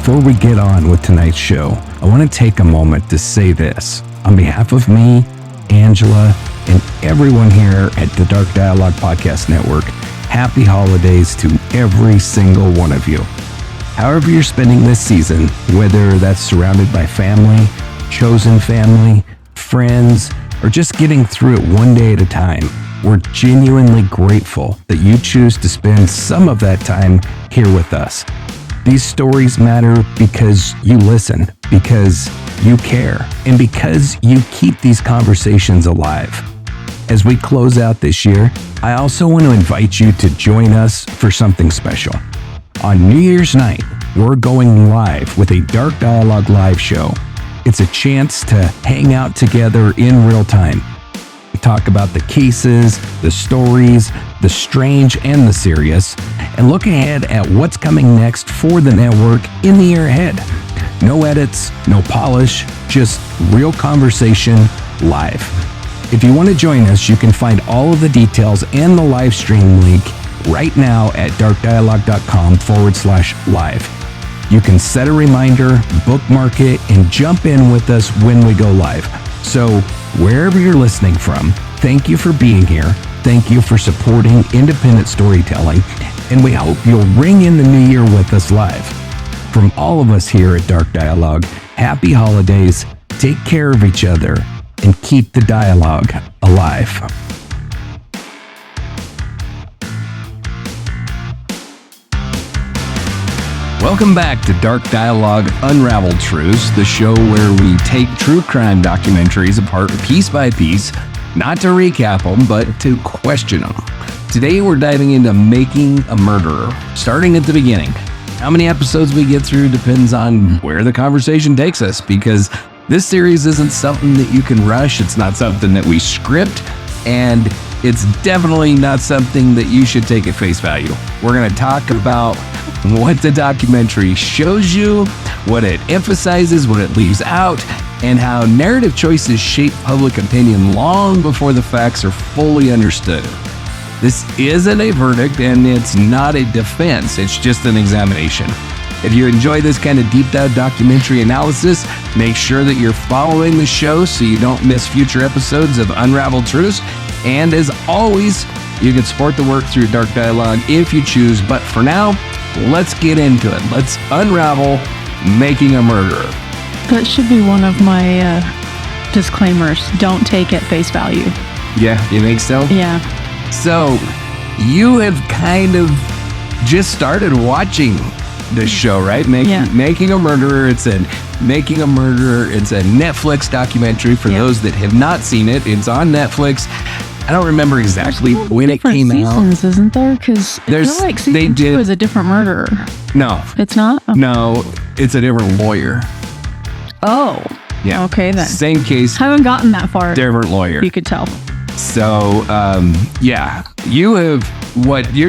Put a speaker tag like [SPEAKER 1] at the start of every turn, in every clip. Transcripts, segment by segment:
[SPEAKER 1] Before we get on with tonight's show, I want to take a moment to say this. On behalf of me, Angela, and everyone here at the Dark Dialogue Podcast Network, happy holidays to every single one of you. However you're spending this season, whether that's surrounded by family, chosen family, friends, or just getting through it one day at a time, we're genuinely grateful that you choose to spend some of that time here with us. These stories matter because you listen, because you care, and because you keep these conversations alive. As we close out this year, I also want to invite you to join us for something special. On New Year's night, we're going live with a Dark Dialogue live show. It's a chance to hang out together in real time. We talk about the cases, the stories, the strange and the serious, and look ahead at what's coming next for the network in the year ahead. No edits, no polish, just real conversation live. If you want to join us, you can find all of the details and the live stream link right now at darkdialogue.com/live. You can set a reminder, bookmark it, and jump in with us when we go live. So wherever you're listening from, thank you for being here. Thank you for supporting independent storytelling, and we hope you'll ring in the new year with us live. From all of us here at Dark Dialogue, happy holidays, take care of each other, and keep the dialogue alive. Welcome back to Dark Dialogue Unraveled Truths, the show where we take true crime documentaries apart piece by piece, not to recap them, but to question them. Today we're diving into Making a Murderer, starting at the beginning. How many episodes we get through depends on where the conversation takes us, because this series isn't something that you can rush, it's not something that we script, and it's definitely not something that you should take at face value. We're going to talk about what the documentary shows you, what it emphasizes, what it leaves out, and how narrative choices shape public opinion long before the facts are fully understood. This isn't a verdict and it's not a defense, it's just an examination. If you enjoy this kind of deep dive documentary analysis, make sure that you're following the show so you don't miss future episodes of Unraveled Truths. And as always, you can support the work through Dark Dialogue if you choose. But for now, let's get into it. Let's unravel Making a Murderer.
[SPEAKER 2] That should be one of my disclaimers. Don't take at face value.
[SPEAKER 1] Yeah, you think so?
[SPEAKER 2] Yeah.
[SPEAKER 1] So, you have kind of just started watching this show, right? Making a Murderer. It's a Netflix documentary for those that have not seen it. It's on Netflix. I don't remember exactly when it came
[SPEAKER 2] seasons, isn't there? Because I feel like season 2 is a different murderer.
[SPEAKER 1] No.
[SPEAKER 2] It's not? Okay.
[SPEAKER 1] No, it's a different lawyer.
[SPEAKER 2] Oh.
[SPEAKER 1] Yeah.
[SPEAKER 2] Okay, then.
[SPEAKER 1] Same case.
[SPEAKER 2] Haven't gotten that far.
[SPEAKER 1] Different lawyer.
[SPEAKER 2] You could tell.
[SPEAKER 1] So, yeah. You're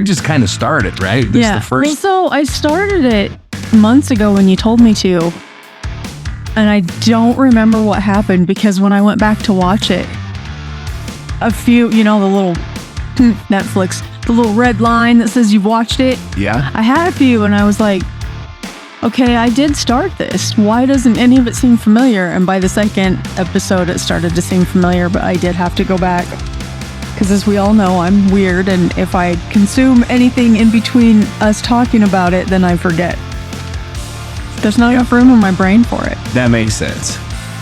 [SPEAKER 1] just kind of started, right? This
[SPEAKER 2] yeah.
[SPEAKER 1] Is the first.
[SPEAKER 2] So I started it months ago when you told me to. And I don't remember what happened because when I went back to watch it, a few, the little Netflix, the little red line that says you've watched it.
[SPEAKER 1] Yeah.
[SPEAKER 2] I had a few and I was like, okay, I did start this. Why doesn't any of it seem familiar? And by the second episode, it started to seem familiar, but I did have to go back. Because as we all know, I'm weird. And if I consume anything in between us talking about it, then I forget. There's not enough room in my brain for it.
[SPEAKER 1] That makes sense.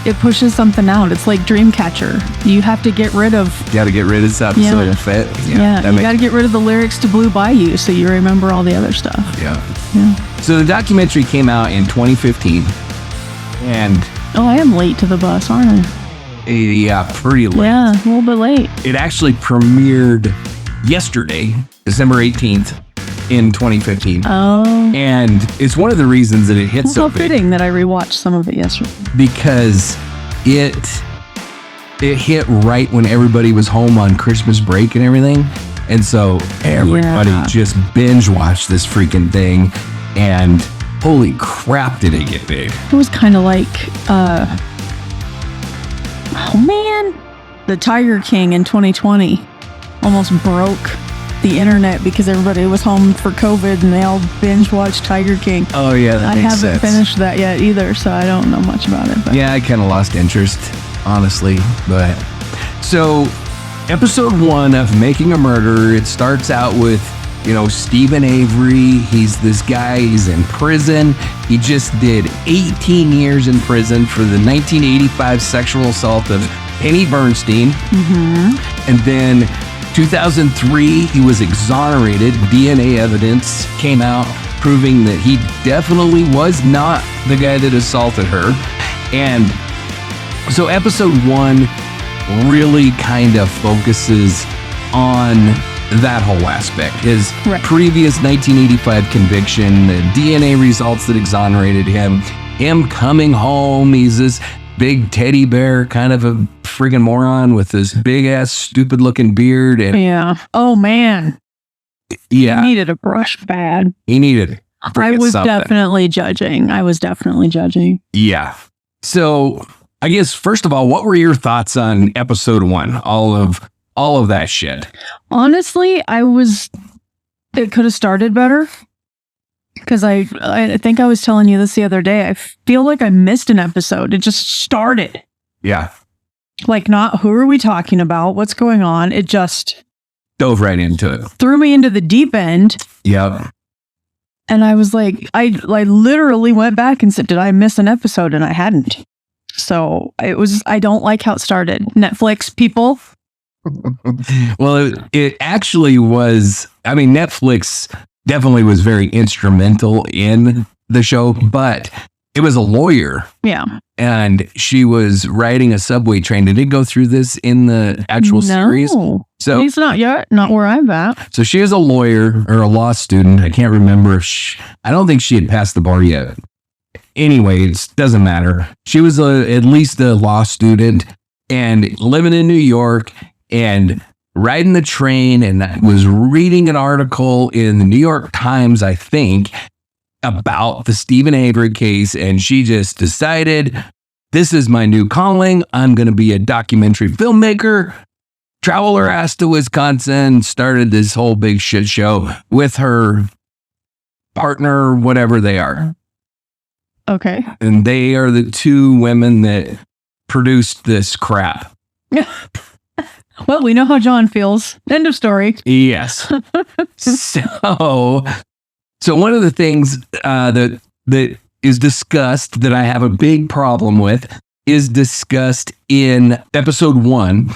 [SPEAKER 2] It pushes something out. It's like Dreamcatcher. You have to get rid of...
[SPEAKER 1] You got to get rid of stuff so it'll fit.
[SPEAKER 2] Yeah, you got to get rid of the lyrics to Blue Bayou so you remember all the other stuff.
[SPEAKER 1] Yeah. So the documentary came out in 2015. And...
[SPEAKER 2] Oh, I am late to the bus, aren't I?
[SPEAKER 1] Yeah, pretty late.
[SPEAKER 2] Yeah, a little bit late.
[SPEAKER 1] It actually premiered yesterday, December 18th. In 2015.
[SPEAKER 2] Oh.
[SPEAKER 1] And it's one of the reasons that it hit so big.
[SPEAKER 2] How fitting that I rewatched some of it yesterday.
[SPEAKER 1] Because it hit right when everybody was home on Christmas break and everything. And so everybody just binge watched this freaking thing. And holy crap, did it get big.
[SPEAKER 2] It was kind of like, the Tiger King in 2020 almost broke the internet because everybody was home for COVID and they all binge watched Tiger King.
[SPEAKER 1] Oh yeah, that
[SPEAKER 2] I
[SPEAKER 1] makes
[SPEAKER 2] haven't
[SPEAKER 1] sense.
[SPEAKER 2] finished that yet either, so I don't know much about it. But.
[SPEAKER 1] Yeah, I kind of lost interest, honestly. But so, episode 1 of Making a Murderer, it starts out with, Steven Avery. He's this guy, he's in prison. He just did 18 years in prison for the 1985 sexual assault of Penny Bernstein.
[SPEAKER 2] Mm-hmm.
[SPEAKER 1] And then 2003, he was exonerated. DNA evidence came out proving that he definitely was not the guy that assaulted her. And so episode 1 really kind of focuses on that whole aspect. His previous 1985 conviction, the DNA results that exonerated him coming home. He's this big teddy bear, kind of a friggin' moron with this big ass stupid looking beard. And
[SPEAKER 2] yeah. Oh man.
[SPEAKER 1] Yeah.
[SPEAKER 2] He needed a brush bad.
[SPEAKER 1] He needed
[SPEAKER 2] I was definitely judging.
[SPEAKER 1] Yeah. So I guess first of all, what were your thoughts on episode 1? All of that shit.
[SPEAKER 2] Honestly, it could have started better. Because I think I was telling you this the other day. I feel like I missed an episode. It just started.
[SPEAKER 1] Yeah.
[SPEAKER 2] Like, not who are we talking about? What's going on? It just
[SPEAKER 1] dove right into it.
[SPEAKER 2] Threw me into the deep end.
[SPEAKER 1] Yep.
[SPEAKER 2] And I was like, I literally went back and said, did I miss an episode? And I hadn't. So I don't like how it started. Netflix people.
[SPEAKER 1] Well, it actually was, Netflix definitely was very instrumental in the show, but it was a lawyer.
[SPEAKER 2] Yeah.
[SPEAKER 1] And she was riding a subway train. Did it go through this in the actual series?
[SPEAKER 2] So he's not yet, not where I'm at.
[SPEAKER 1] So she is a lawyer or a law student. I can't remember if I don't think she had passed the bar yet. Anyway, it doesn't matter. She was at least a law student and living in New York and riding the train, and I was reading an article in the New York Times, I think, about the Steven Avery case, and she just decided, this is my new calling. I'm going to be a documentary filmmaker. Travel her ass to Wisconsin, started this whole big shit show with her partner, whatever they are.
[SPEAKER 2] Okay.
[SPEAKER 1] And they are the two women that produced this crap.
[SPEAKER 2] Well, we know how John feels. End of story.
[SPEAKER 1] Yes. So one of the things that is discussed that I have a big problem with is discussed in episode 1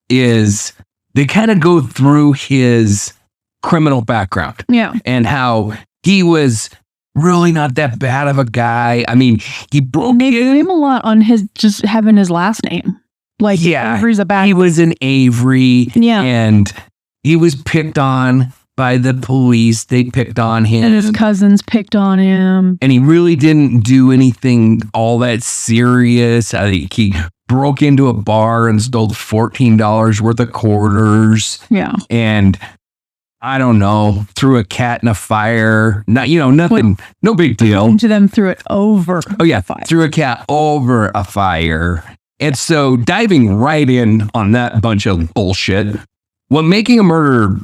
[SPEAKER 1] is they kind of go through his criminal background.
[SPEAKER 2] Yeah.
[SPEAKER 1] And how he was really not that bad of a guy. He broke
[SPEAKER 2] him a lot on his just having his last name. Like,
[SPEAKER 1] yeah,
[SPEAKER 2] Avery's a bad.
[SPEAKER 1] He was an Avery.
[SPEAKER 2] Yeah.
[SPEAKER 1] And he was picked on by the police. They picked on him.
[SPEAKER 2] And his cousins picked on him.
[SPEAKER 1] And he really didn't do anything all that serious. I think he broke into a bar and stole $14 worth of quarters.
[SPEAKER 2] Yeah.
[SPEAKER 1] And I don't know, threw a cat in a fire. Nothing, no big deal.
[SPEAKER 2] To them, threw it over.
[SPEAKER 1] Oh, yeah. Threw a cat over a fire. And so diving right in on that bunch of bullshit, what Making a Murderer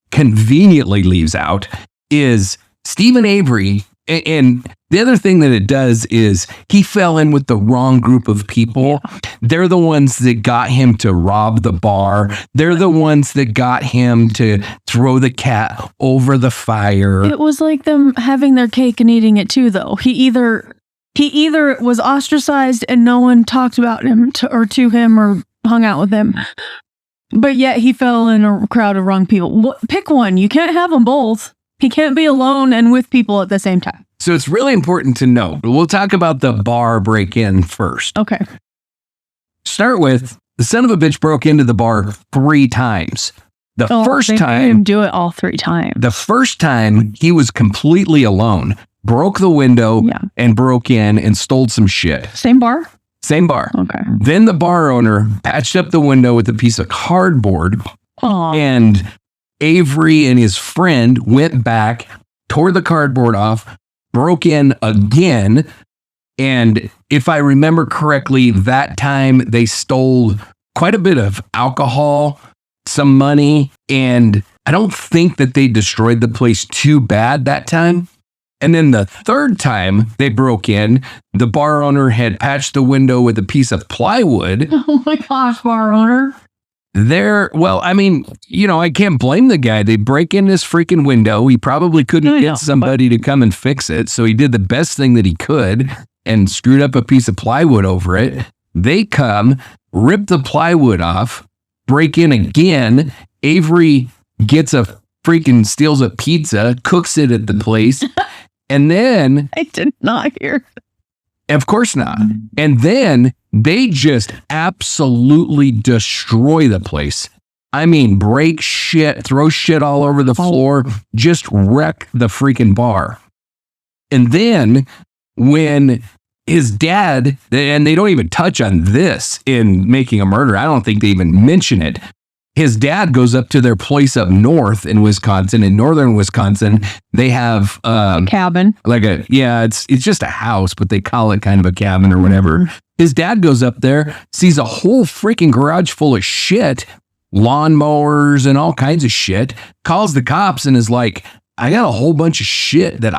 [SPEAKER 1] conveniently leaves out is Steven Avery. And the other thing that it does is he fell in with the wrong group of people. They're the ones that got him to rob the bar. They're the ones that got him to throw the cat over the fire.
[SPEAKER 2] It was like them having their cake and eating it too, though. He either was ostracized and no one talked about him to him or hung out with him, but yet he fell in a crowd of wrong people. Pick one. You can't have them both. He can't be alone and with people at the same time.
[SPEAKER 1] So it's really important to know. We'll talk about the bar break-in first.
[SPEAKER 2] Okay.
[SPEAKER 1] Start with, the son of a bitch broke into the bar 3 times. The first time...
[SPEAKER 2] They made him do it all 3 times.
[SPEAKER 1] The first time, he was completely alone. Broke the window and broke in and stole some shit.
[SPEAKER 2] Same bar?
[SPEAKER 1] Same bar.
[SPEAKER 2] Okay.
[SPEAKER 1] Then the bar owner patched up the window with a piece of cardboard.
[SPEAKER 2] Aww.
[SPEAKER 1] And Avery and his friend went back, tore the cardboard off, broke in again. And if I remember correctly, that time they stole quite a bit of alcohol, some money, and I don't think that they destroyed the place too bad that time. And then the third time they broke in, the bar owner had patched the window with a piece of plywood.
[SPEAKER 2] Oh my gosh, bar owner.
[SPEAKER 1] I can't blame the guy. They break in this freaking window. He probably couldn't get somebody to come and fix it. So he did the best thing that he could and screwed up a piece of plywood over it. They come, rip the plywood off, break in again. Avery steals a pizza, cooks it at the place. And then
[SPEAKER 2] I did not hear.
[SPEAKER 1] Of course not. And then they just absolutely destroy the place. I mean, break shit, throw shit all over the floor, just wreck the freaking bar. And then when his dad, and they don't even touch on this in Making a Murder, I don't think they even mention it. His dad goes up to their place up north in Wisconsin. In northern Wisconsin, they have
[SPEAKER 2] cabin.
[SPEAKER 1] It's just a house, but they call it kind of a cabin or whatever. His dad goes up there, sees a whole freaking garage full of shit, lawnmowers and all kinds of shit, calls the cops and is like, I got a whole bunch of shit that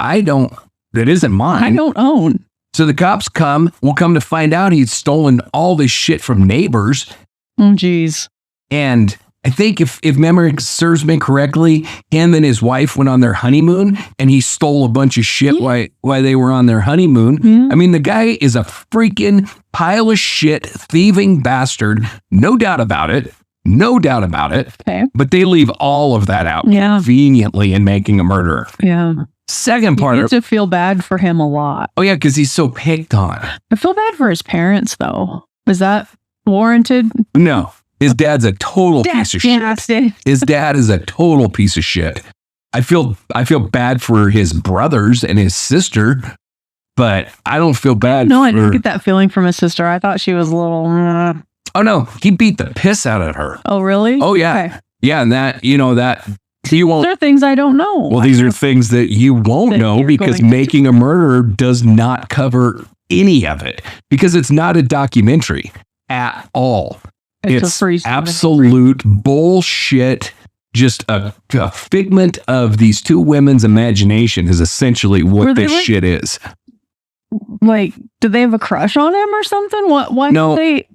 [SPEAKER 1] isn't mine.
[SPEAKER 2] I don't own.
[SPEAKER 1] So the cops come to find out he'd stolen all this shit from neighbors.
[SPEAKER 2] Oh, geez.
[SPEAKER 1] And I think if memory serves me correctly, him and his wife went on their honeymoon and he stole a bunch of shit while they were on their honeymoon. Mm-hmm. I mean, the guy is a freaking pile of shit, thieving bastard. No doubt about it. Okay. But they leave all of that out conveniently in Making a Murderer.
[SPEAKER 2] Yeah.
[SPEAKER 1] Second part.
[SPEAKER 2] You get to feel bad for him a lot.
[SPEAKER 1] Oh, yeah, because he's so picked on.
[SPEAKER 2] I feel bad for his parents, though. Is that warranted?
[SPEAKER 1] No. His dad's a total piece of shit. His dad is a total piece of shit. I feel bad for his brothers and his sister, but I don't feel bad.
[SPEAKER 2] No, I didn't get that feeling from his sister. I thought she was a little.
[SPEAKER 1] Oh no, he beat the piss out of her.
[SPEAKER 2] Oh really?
[SPEAKER 1] Oh yeah, okay. Yeah, and that you won't.
[SPEAKER 2] These are things I don't know.
[SPEAKER 1] Well, these are things that you won't know because Making a Murderer does not cover any of it because it's not a documentary at all. It's absolute bullshit. Just a figment of these two women's imagination is essentially what this shit is.
[SPEAKER 2] Like, did they have a crush on him or something? Why did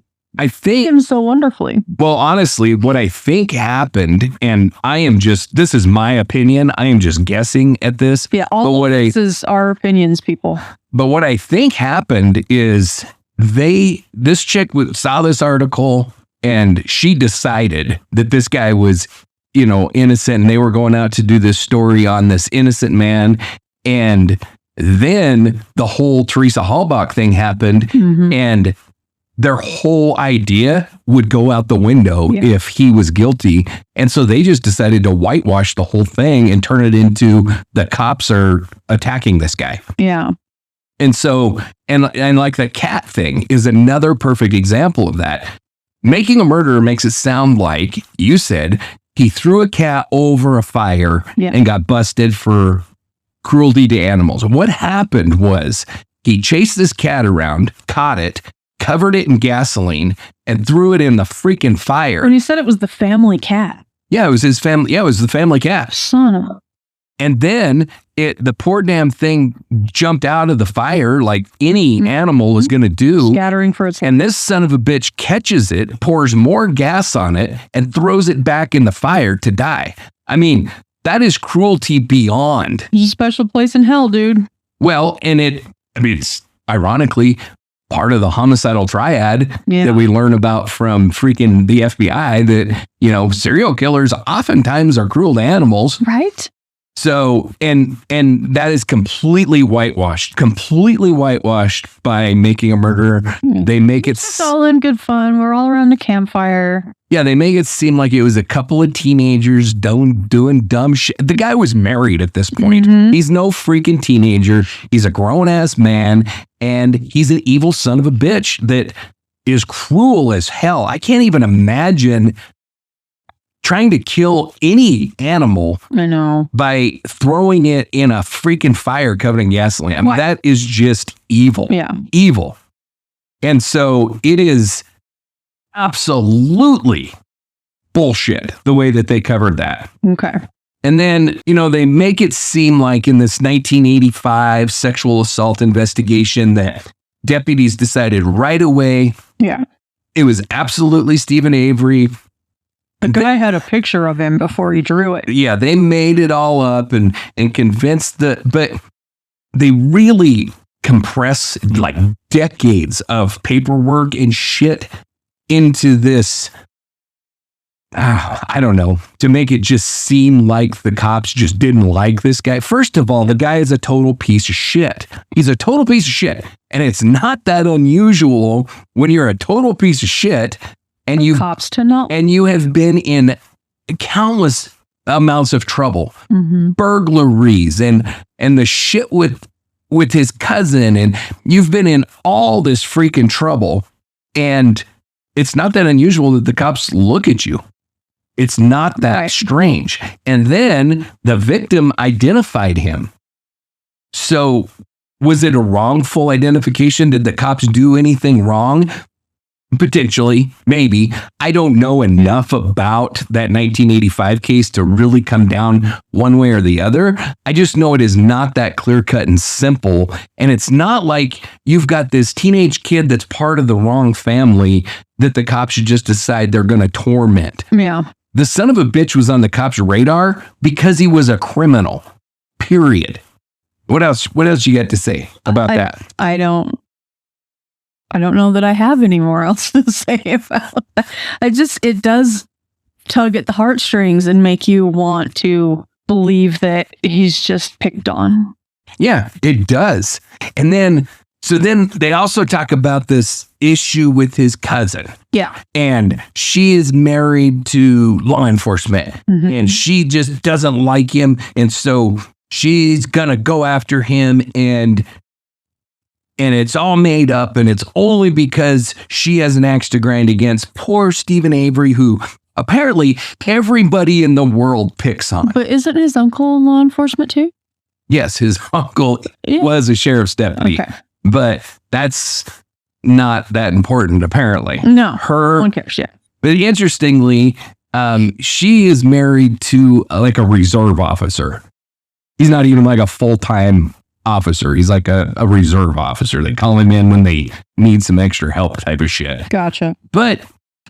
[SPEAKER 2] they him so wonderfully?
[SPEAKER 1] Well, honestly, what I think happened, and this is my opinion, I am just guessing at this.
[SPEAKER 2] Yeah, this is our opinions, people.
[SPEAKER 1] But what I think happened is this chick saw this article, and she decided that this guy was, innocent, and they were going out to do this story on this innocent man. And then the whole Teresa Halbach thing happened, and their whole idea would go out the window if he was guilty. And so they just decided to whitewash the whole thing and turn it into the cops are attacking this guy.
[SPEAKER 2] Yeah.
[SPEAKER 1] And so, and like the cat thing is another perfect example of that. Making a Murderer makes it sound like, you said, he threw a cat over a fire and got busted for cruelty to animals. What happened was he chased this cat around, caught it, covered it in gasoline, and threw it in the freaking fire.
[SPEAKER 2] When you said it was the family cat.
[SPEAKER 1] Yeah, it was his family. Yeah, it was the family cat.
[SPEAKER 2] Son of a...
[SPEAKER 1] And then the poor damn thing jumped out of the fire like any animal is going to do.
[SPEAKER 2] Scattering for its...
[SPEAKER 1] And this son of a bitch catches it, pours more gas on it, and throws it back in the fire to die. I mean, that is cruelty beyond.
[SPEAKER 2] It's a special place in hell, dude.
[SPEAKER 1] Well, and it's ironically part of the homicidal triad that we learn about from freaking the FBI that, serial killers oftentimes are cruel to animals.
[SPEAKER 2] Right.
[SPEAKER 1] So, and that is completely whitewashed by Making a Murderer. They make it...
[SPEAKER 2] It's all in good fun. We're all around the campfire.
[SPEAKER 1] Yeah, they make it seem like it was a couple of teenagers doing dumb shit. The guy was married at this point. He's no freaking teenager. He's a grown-ass man, and he's an evil son of a bitch that is cruel as hell. I can't even imagine trying to kill any animal by throwing it in a freaking fire covered in gasoline. I mean, that is just evil.
[SPEAKER 2] Yeah.
[SPEAKER 1] Evil. And so it is absolutely bullshit the way that they covered that.
[SPEAKER 2] Okay.
[SPEAKER 1] And then, they make it seem like in this 1985 sexual assault investigation that deputies decided right away.
[SPEAKER 2] Yeah.
[SPEAKER 1] It was absolutely Steven Avery.
[SPEAKER 2] The guy had a picture of him before he drew it.
[SPEAKER 1] Yeah, they made it all up and convinced but they really compress like decades of paperwork and shit into this, I don't know, to make it just seem like the cops just didn't like this guy. First of all, the guy is a total piece of shit. He's a total piece of shit. And it's not that unusual when you're a total piece of shit and you
[SPEAKER 2] cops to know.
[SPEAKER 1] And you have been in countless amounts of trouble, burglaries and the shit with his cousin. And you've been in all this freaking trouble. And it's not that unusual that the cops look at you. It's not that strange. And then the victim identified him. So was it a wrongful identification? Did the cops do anything wrong? Potentially, maybe. I don't know enough about that 1985 case to really come down one way or the other. I just know it is not that clear-cut and simple. And it's not like you've got this teenage kid that's part of the wrong family that the cops should just decide they're going to torment.
[SPEAKER 2] Yeah.
[SPEAKER 1] The son of a bitch was on the cops' radar because he was a criminal. Period. What else you got to say about that?
[SPEAKER 2] I don't know that I have any more else to say about that. It does tug at the heartstrings and make you want to believe that he's just picked on.
[SPEAKER 1] Yeah, it does. And then they also talk about this issue with his cousin.
[SPEAKER 2] Yeah.
[SPEAKER 1] And she is married to law enforcement and she just doesn't like him. And so she's going to go after him and it's all made up, and it's only because she has an axe to grind against poor Steven Avery, who apparently everybody in the world picks on.
[SPEAKER 2] But isn't his uncle in law enforcement too?
[SPEAKER 1] Yes, his uncle was a sheriff's deputy, but that's not that important, apparently.
[SPEAKER 2] No,
[SPEAKER 1] no
[SPEAKER 2] one cares, yeah.
[SPEAKER 1] But interestingly, she is married to like a reserve officer. He's not even like a full-time officer. He's like a reserve officer. They call him in when they need some extra help type of shit.
[SPEAKER 2] Gotcha.
[SPEAKER 1] But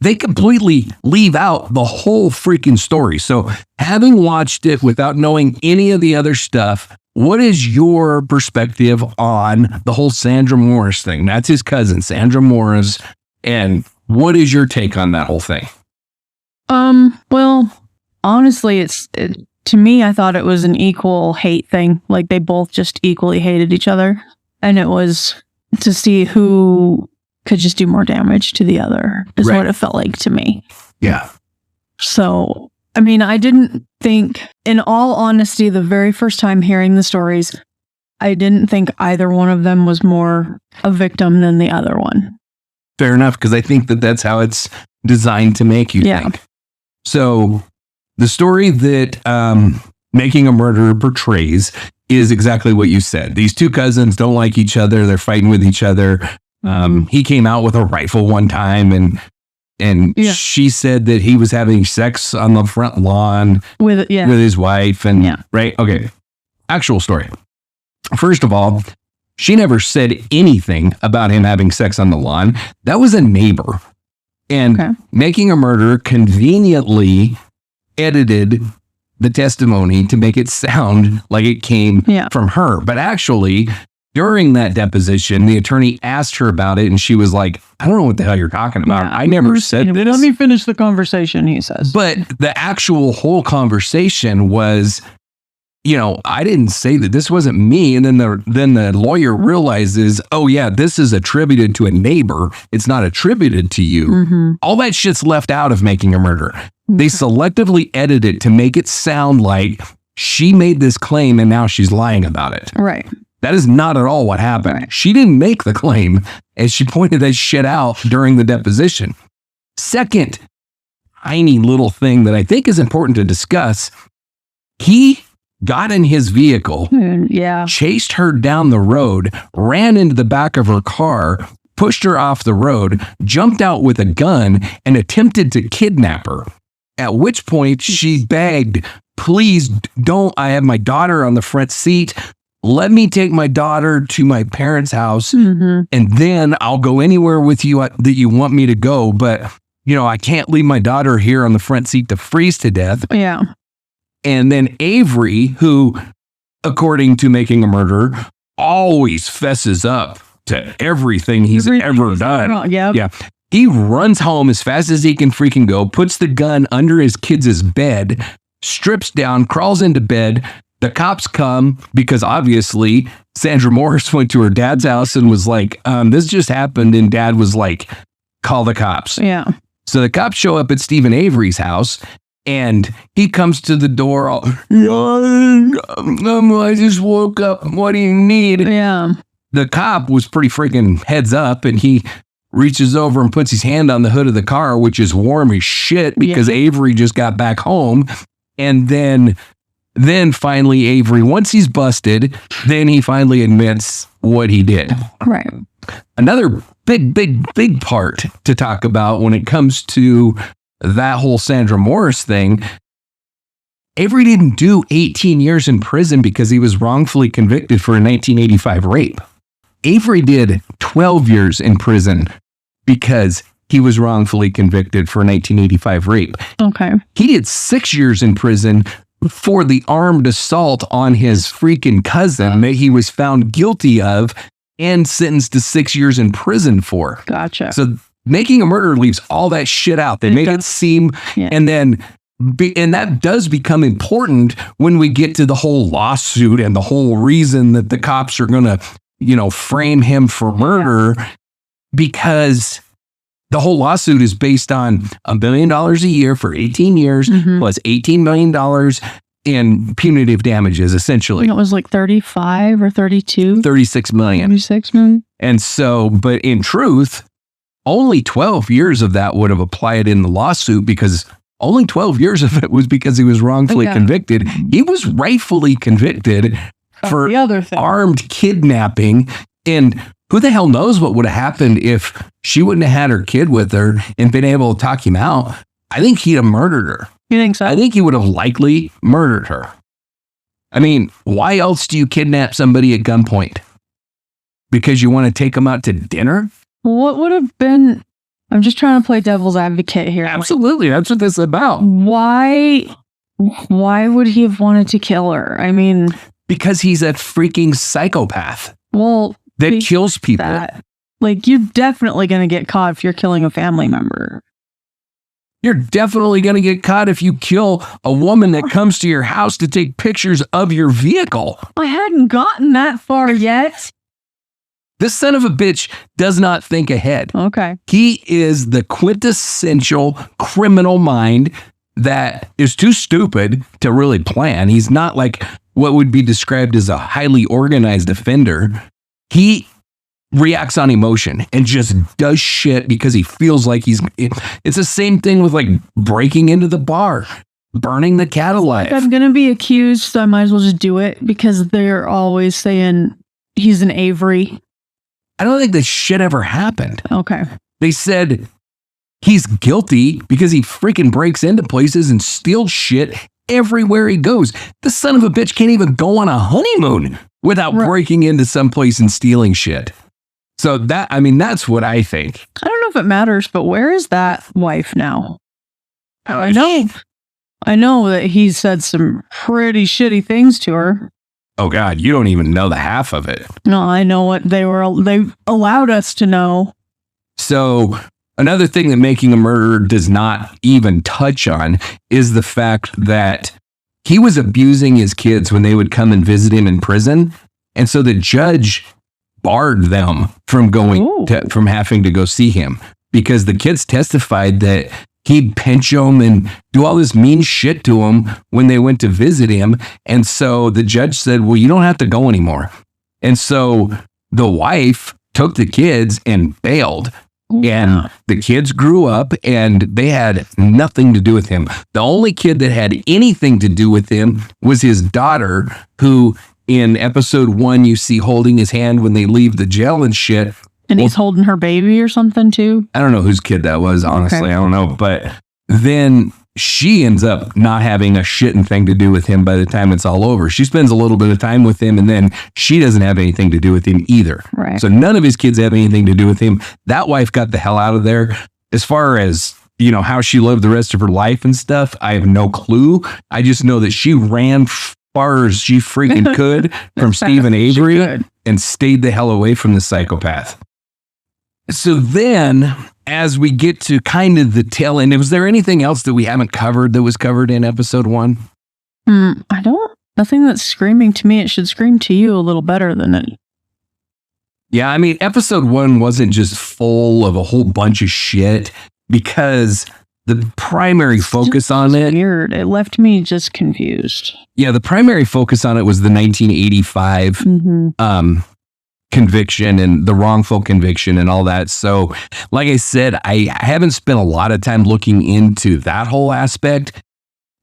[SPEAKER 1] they completely leave out the whole freaking story. So having watched it without knowing any of the other stuff, what is your perspective on the whole Sandra Morris thing? That's his cousin, Sandra Morris. And what is your take on that whole thing?
[SPEAKER 2] Well, honestly, to me, I thought it was an equal hate thing. Like they both just equally hated each other. And it was to see who could just do more damage to the other is what it felt like to me.
[SPEAKER 1] Yeah.
[SPEAKER 2] So, I mean, I didn't think, in all honesty, the very first time hearing the stories, I didn't think either one of them was more a victim than the other one.
[SPEAKER 1] Fair enough, because I think that's how it's designed to make you think. So the story that Making a Murderer portrays is exactly what you said. These two cousins don't like each other. They're fighting with each other. He came out with a rifle one time and she said that he was having sex on the front lawn with his wife. And right. Okay. Actual story. First of all, she never said anything about him having sex on the lawn. That was a neighbor. And Making a Murderer conveniently edited the testimony to make it sound like it came from her. But actually, during that deposition, the attorney asked her about it, and she was like, I don't know what the hell you're talking about. I never said this.
[SPEAKER 2] Let me finish the conversation, he says.
[SPEAKER 1] But the actual whole conversation was, I didn't say that. This wasn't me. And then the lawyer realizes, oh yeah, this is attributed to a neighbor. It's not attributed to you. All that shit's left out of Making a Murderer. They selectively edit it to make it sound like she made this claim and now she's lying about it.
[SPEAKER 2] Right.
[SPEAKER 1] That is not at all what happened. Right. She didn't make the claim, and she pointed that shit out during the deposition. Second tiny little thing that I think is important to discuss, he got in his vehicle, chased her down the road, ran into the back of her car, pushed her off the road, jumped out with a gun, and attempted to kidnap her. At which point she begged, please don't. I have my daughter on the front seat. Let me take my daughter to my parents' house and then I'll go anywhere with you that you want me to go. But, I can't leave my daughter here on the front seat to freeze to death.
[SPEAKER 2] Yeah.
[SPEAKER 1] And then Avery, who, according to Making a Murderer, always fesses up to everything he's ever done. Yeah. He runs home as fast as he can freaking go, puts the gun under his kids' bed, strips down, crawls into bed. The cops come because obviously Sandra Morris went to her dad's house and was like, this just happened. And dad was like, call the cops.
[SPEAKER 2] Yeah.
[SPEAKER 1] So the cops show up at Steven Avery's house and he comes to the door. I just woke up. What do you need?
[SPEAKER 2] Yeah.
[SPEAKER 1] The cop was pretty freaking heads up and he reaches over and puts his hand on the hood of the car, which is warm as shit because Avery just got back home. And then finally Avery, once he's busted, then he finally admits what he did.
[SPEAKER 2] Right.
[SPEAKER 1] Another big part to talk about when it comes to that whole Sandra Morris thing, Avery didn't do 18 years in prison because he was wrongfully convicted for a 1985 rape. Avery did 12 years in prison because he was wrongfully convicted for a 1985 rape.
[SPEAKER 2] Okay.
[SPEAKER 1] He did 6 years in prison for the armed assault on his freaking cousin that he was found guilty of and sentenced to 6 years in prison for.
[SPEAKER 2] Gotcha.
[SPEAKER 1] So Making a Murderer leaves all that shit out. They make it seem, and that does become important when we get to the whole lawsuit and the whole reason that the cops are going to, frame him for murder, because the whole lawsuit is based on $1 billion a year for 18 years plus $18 million in punitive damages, essentially.
[SPEAKER 2] I think it was like 35 or 32.
[SPEAKER 1] 36 million.
[SPEAKER 2] 36 million.
[SPEAKER 1] And so, but in truth, only 12 years of that would have applied in the lawsuit because only 12 years of it was because he was wrongfully convicted. He was rightfully convicted for
[SPEAKER 2] the other thing.
[SPEAKER 1] Armed kidnapping. And who the hell knows what would have happened if she wouldn't have had her kid with her and been able to talk him out. I think he'd have murdered her.
[SPEAKER 2] You think so?
[SPEAKER 1] I think he would have likely murdered her. I mean, why else do you kidnap somebody at gunpoint? Because you want to take them out to dinner?
[SPEAKER 2] What would have been... I'm just trying to play devil's advocate here.
[SPEAKER 1] Absolutely. That's what this is about.
[SPEAKER 2] Why would he have wanted to kill her? I mean...
[SPEAKER 1] Because he's a freaking psychopath.
[SPEAKER 2] Well...
[SPEAKER 1] That kills people.
[SPEAKER 2] You're definitely going to get caught if you're killing a family member.
[SPEAKER 1] You're definitely going to get caught if you kill a woman that comes to your house to take pictures of your vehicle.
[SPEAKER 2] I hadn't gotten that far yet.
[SPEAKER 1] This son of a bitch does not think ahead.
[SPEAKER 2] Okay.
[SPEAKER 1] He is the quintessential criminal mind that is too stupid to really plan. He's not like what would be described as a highly organized offender. He reacts on emotion and just does shit because he feels like it's the same thing with like breaking into the bar, burning the cat alive.
[SPEAKER 2] I'm going to be accused, so I might as well just do it because they're always saying he's an Avery.
[SPEAKER 1] I don't think this shit ever happened.
[SPEAKER 2] Okay.
[SPEAKER 1] They said he's guilty because he freaking breaks into places and steals shit everywhere he goes. The son of a bitch can't even go on a honeymoon without breaking into some place and stealing shit. So that's what I think.
[SPEAKER 2] I don't know if it matters, but where is that wife now? I know that he said some pretty shitty things to her.
[SPEAKER 1] Oh God, you don't even know the half of it.
[SPEAKER 2] No, I know what they allowed us to know.
[SPEAKER 1] So another thing that Making a Murderer does not even touch on is the fact that he was abusing his kids when they would come and visit him in prison. And so the judge barred them from from having to go see him because the kids testified that he'd pinch them and do all this mean shit to them when they went to visit him. And so the judge said, well, you don't have to go anymore. And so the wife took the kids and bailed. And the kids grew up and they had nothing to do with him. The only kid that had anything to do with him was his daughter, who in episode 1, you see holding his hand when they leave the jail and shit.
[SPEAKER 2] And he's holding her baby or something too?
[SPEAKER 1] I don't know whose kid that was, honestly. Okay. I don't know. But then she ends up not having a shitting thing to do with him by the time it's all over. She spends a little bit of time with him, and then she doesn't have anything to do with him either.
[SPEAKER 2] Right.
[SPEAKER 1] So none of his kids have anything to do with him. That wife got the hell out of there. As far as, you know, how she lived the rest of her life and stuff, I have no clue. I just know that she ran far as she freaking could from Steven Avery and stayed the hell away from the psychopath. So then, as we get to kind of the tail end, was there anything else that we haven't covered that was covered in episode 1?
[SPEAKER 2] Nothing that's screaming to me. It should scream to you a little better than it.
[SPEAKER 1] Yeah, I mean, episode 1 wasn't just full of a whole bunch of shit, because the primary focus on it...
[SPEAKER 2] Weird. It left me just confused.
[SPEAKER 1] Yeah, the primary focus on it was the 1985 conviction and the wrongful conviction and all that. So, like I said, I haven't spent a lot of time looking into that whole aspect.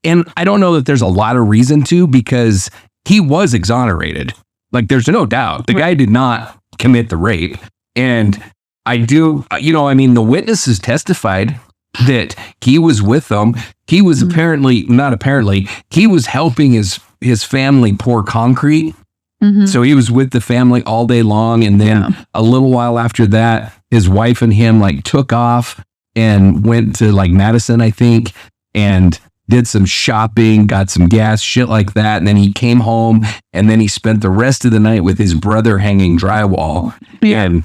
[SPEAKER 1] And I don't know that there's a lot of reason to, because he was exonerated. Like, there's no doubt. The guy did not commit the rape. And I do, you know, I mean, the witnesses testified that he was with them. He was he was helping his family pour concrete. So he was with the family all day long. And then a little while after that, his wife and him like took off and went to like Madison, I think, and did some shopping, got some gas, shit like that. And then he came home, and then he spent the rest of the night with his brother hanging drywall and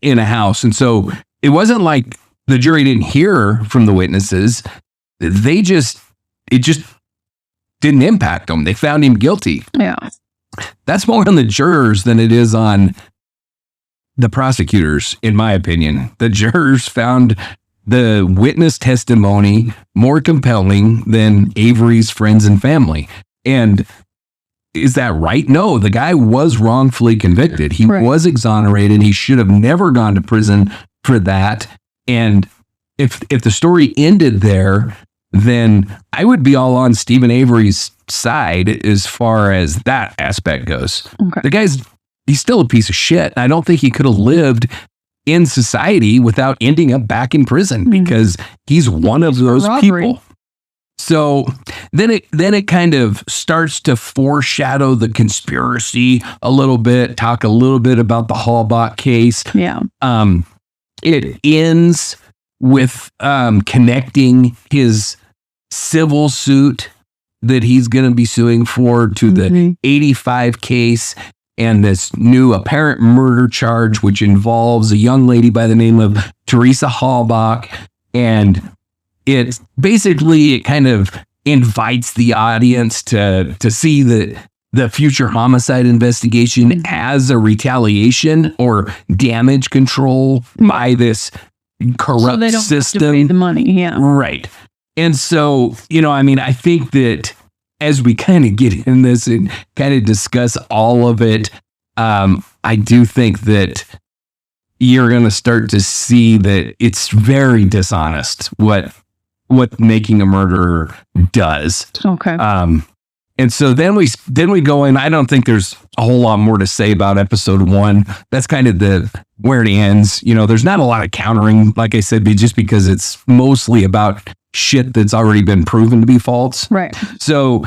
[SPEAKER 1] in a house. And so it wasn't like the jury didn't hear from the witnesses. It just didn't impact them. They found him guilty.
[SPEAKER 2] Yeah.
[SPEAKER 1] That's more on the jurors than it is on the prosecutors, in my opinion. The jurors found the witness testimony more compelling than Avery's friends and family. And is that right? No, the guy was wrongfully convicted. He was exonerated. He should have never gone to prison for that. And if the story ended there, then I would be all on Steven Avery's side as far as that aspect goes. Okay. The guy's, he's still a piece of shit. I don't think he could have lived in society without ending up back in prison, because he's one of those people. So then it kind of starts to foreshadow the conspiracy a little bit, talk a little bit about the Halbach case. Yeah. It ends with connecting his civil suit that he's going to be suing for to the 85 case and this new apparent murder charge, which involves a young lady by the name of Teresa Halbach. And it kind of invites the audience to see the future homicide investigation as a retaliation or damage control by this corrupt
[SPEAKER 2] so they don't
[SPEAKER 1] system.
[SPEAKER 2] Have to pay the money, yeah.
[SPEAKER 1] Right. And so, you know, I mean, I think that as we kind of get in this and kind of discuss all of it, I do think that you're going to start to see that it's very dishonest what making a murderer does. Okay. And so then we go in. I don't think there's a whole lot more to say about episode 1. That's kind of where it ends. You know, there's not a lot of countering, like I said, just because it's mostly about shit that's already been proven to be false. Right. So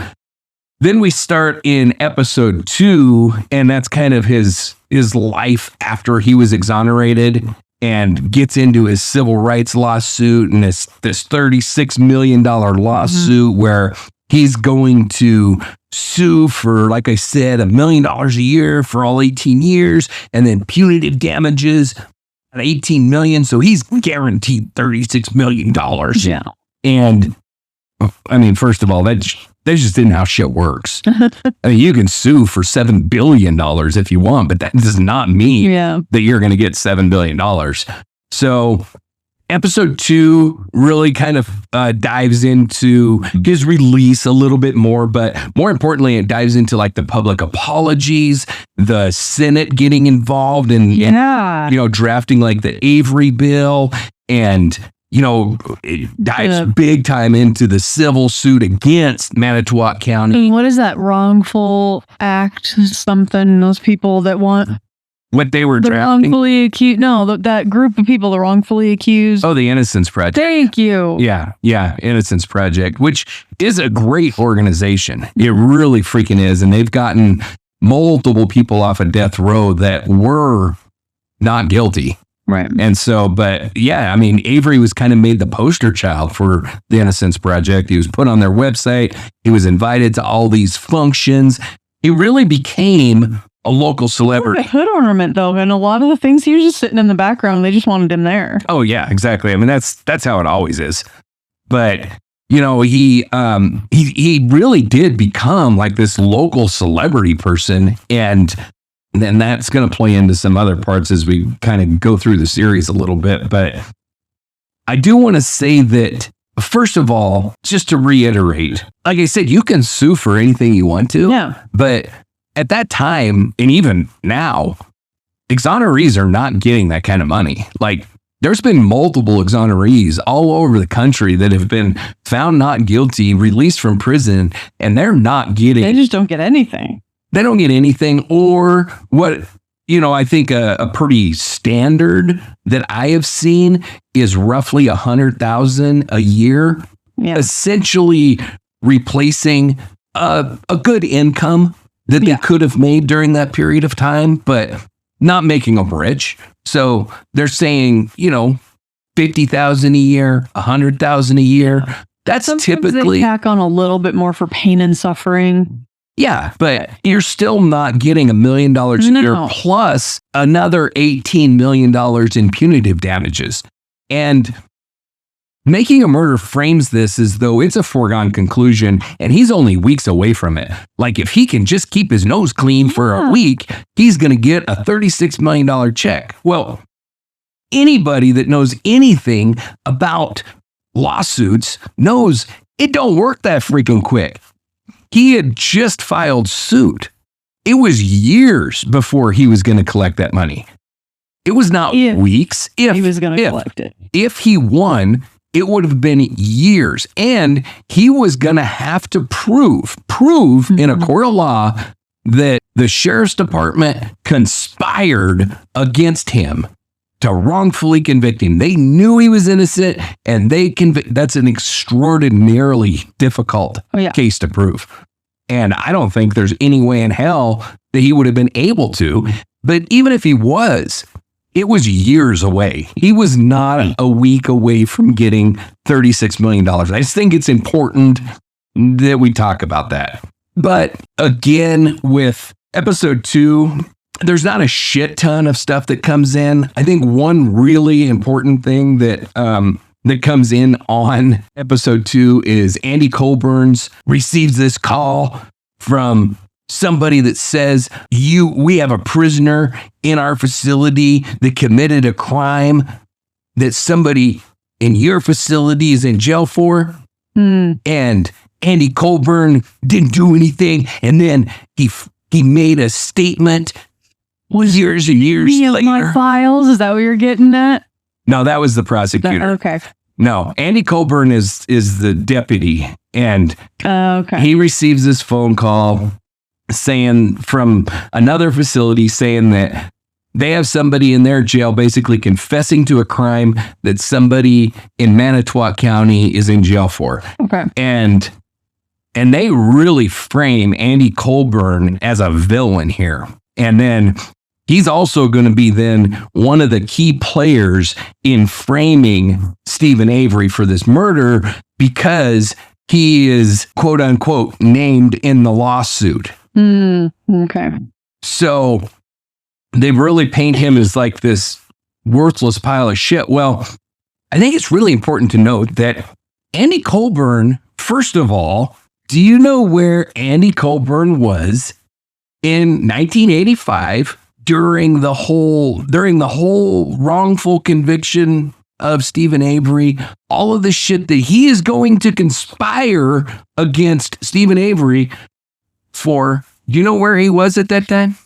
[SPEAKER 1] then we start in episode 2, and that's kind of his life after he was exonerated, and gets into his civil rights lawsuit and this $36 million lawsuit where he's going to sue for, like I said, $1 million a year for all 18 years, and then punitive damages at $18 million. So he's guaranteed $36 million. Yeah. And I mean, first of all, that's just isn't how shit works. I mean, you can sue for $7 billion if you want, but that does not mean that you're going to get $7 billion. So episode 2 really kind of dives into his release a little bit more, but more importantly, it dives into like the public apologies, the Senate getting involved and you know, drafting like the Avery bill, and you know, it dives big time into the civil suit against Manitowoc County.
[SPEAKER 2] What is that wrongful act? Something, those people that want
[SPEAKER 1] what they were
[SPEAKER 2] The
[SPEAKER 1] drafting.
[SPEAKER 2] wrongfully accused. No, that group of people, the wrongfully accused.
[SPEAKER 1] Oh, the Innocence Project.
[SPEAKER 2] Thank you.
[SPEAKER 1] Yeah, Innocence Project, which is a great organization. It really freaking is. And they've gotten multiple people off of death row that were not guilty.
[SPEAKER 2] Right.
[SPEAKER 1] And so, but yeah, I mean, Avery was kind of made the poster child for the Innocence Project. He was put on their website. He was invited to all these functions. He really became a local celebrity.
[SPEAKER 2] A hood ornament, though, and a lot of the things he was just sitting in the background. They just wanted him there.
[SPEAKER 1] Oh yeah, exactly. I mean, that's how it always is. But you know, he really did become like this local celebrity person, and then that's going to play into some other parts as we kind of go through the series a little bit. But I do want to say that, first of all, just to reiterate, like I said, you can sue for anything you want to.
[SPEAKER 2] Yeah.
[SPEAKER 1] But at that time, and even now, exonerees are not getting that kind of money. Like, there's been multiple exonerees all over the country that have been found not guilty, released from prison, and they're not getting...
[SPEAKER 2] They just don't get anything.
[SPEAKER 1] They don't get anything, or what, you know, I think a pretty standard that I have seen is roughly $100,000 a year, essentially replacing a good income that they could have made during that period of time, but not making them rich. So they're saying, you know, $50,000 a year, $100,000 a year. That's
[SPEAKER 2] Sometimes
[SPEAKER 1] typically...
[SPEAKER 2] they tack on a little bit more for pain and suffering.
[SPEAKER 1] Yeah, but you're still not getting $1 million a year plus another $18 million in punitive damages. And Making a Murder frames this as though it's a foregone conclusion and he's only weeks away from it. Like, if he can just keep his nose clean for a week, he's going to get a $36 million check. Well, anybody that knows anything about lawsuits knows it don't work that freaking quick. He had just filed suit. It was years before he was going to collect that money. It was not weeks. If
[SPEAKER 2] he was going to collect it.
[SPEAKER 1] If he won, it would have been years. And he was going to have to prove in a court of law that the sheriff's department conspired against him to wrongfully convict him. They knew he was innocent, and they that's an extraordinarily difficult case to prove. And I don't think there's any way in hell that he would have been able to. But even if he was, it was years away. He was not a week away from getting $36 million. I just think it's important that we talk about that. But again, with episode 2, there's not a shit ton of stuff that comes in. I think one really important thing that comes in on episode 2 is Andy Colburn's receives this call from somebody that says, we have a prisoner in our facility that committed a crime that somebody in your facility is in jail for. And Andy Colburn didn't do anything. And then he made a statement. Was years and years later.
[SPEAKER 2] My files? Is that what you're getting at?
[SPEAKER 1] No, that was the prosecutor.
[SPEAKER 2] Okay.
[SPEAKER 1] No, Andy Colburn is the deputy, and he receives this phone call saying from another facility saying that they have somebody in their jail basically confessing to a crime that somebody in Manitowoc County is in jail for.
[SPEAKER 2] Okay.
[SPEAKER 1] And they really frame Andy Colburn as a villain here. And then he's also going to be then one of the key players in framing Steven Avery for this murder because he is, quote unquote, named in the lawsuit.
[SPEAKER 2] Okay.
[SPEAKER 1] So they really paint him as like this worthless pile of shit. Well, I think it's really important to note that Andy Colburn, first of all, do you know where Andy Colburn was in 1985 during the whole wrongful conviction of Steven Avery, all of the shit that he is going to conspire against Steven Avery for? Do you know where he was at that time?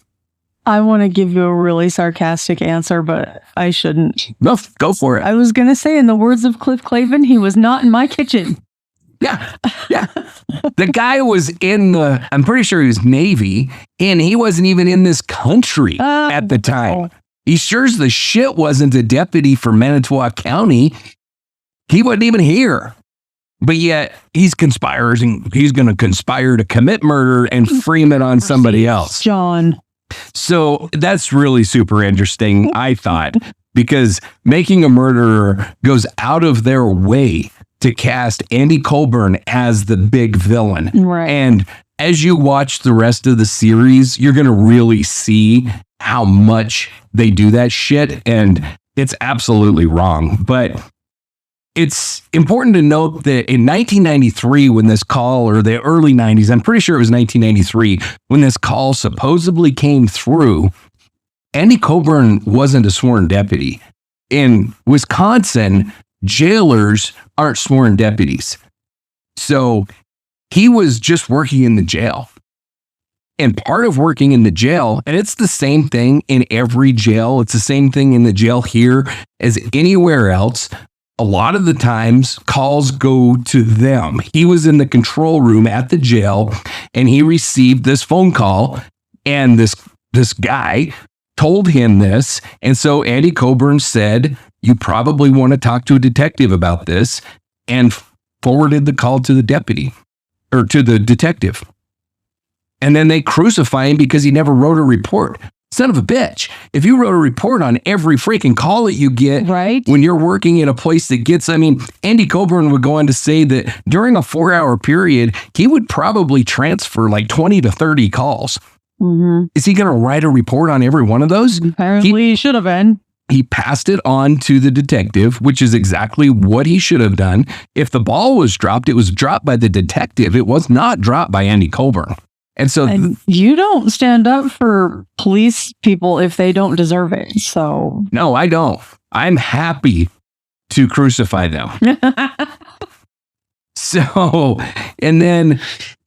[SPEAKER 2] I want to give you a really sarcastic answer, but I shouldn't.
[SPEAKER 1] No, go for it.
[SPEAKER 2] I was going to say, in the words of Cliff Clavin, he was not in my kitchen.
[SPEAKER 1] Yeah. The guy was I'm pretty sure he was Navy, and he wasn't even in this country at the time. He sure as the shit wasn't a deputy for Manitowoc County. He wasn't even here. But yet he's conspiring. He's going to conspire to commit murder and frame it on somebody else.
[SPEAKER 2] John.
[SPEAKER 1] So that's really super interesting, I thought, because Making a Murderer goes out of their way to cast Andy Colburn as the big villain.
[SPEAKER 2] Right.
[SPEAKER 1] And as you watch the rest of the series, you're going to really see how much they do that shit. And it's absolutely wrong. But it's important to note that in 1993, when this call, or the early 90s, I'm pretty sure it was 1993, when this call supposedly came through, Andy Colburn wasn't a sworn deputy. In Wisconsin, jailers aren't sworn deputies. So he was just working in the jail. And part of working in the jail, and it's the same thing in every jail, it's the same thing in the jail here as anywhere else. A lot of the times, calls go to them. He was in the control room at the jail, and he received this phone call, and this guy told him this. And so Andy Colburn said, "You probably want to talk to a detective about this," and forwarded the call to the deputy, or to the detective. And then they crucify him because he never wrote a report. Son of a bitch. If you wrote a report on every freaking call that you get when you're working in a place that gets, Andy Colburn would go on to say that during a 4-hour period, he would probably transfer like 20 to 30 calls.
[SPEAKER 2] Mm-hmm.
[SPEAKER 1] Is he going to write a report on every one of those?
[SPEAKER 2] Apparently he should have been.
[SPEAKER 1] He passed it on to the detective, which is exactly what he should have done. If the ball was dropped, it was dropped by the detective. It was not dropped by Andy Colburn. And so
[SPEAKER 2] you don't stand up for police people if they don't deserve it. So
[SPEAKER 1] no, I don't. I'm happy to crucify them. So, and then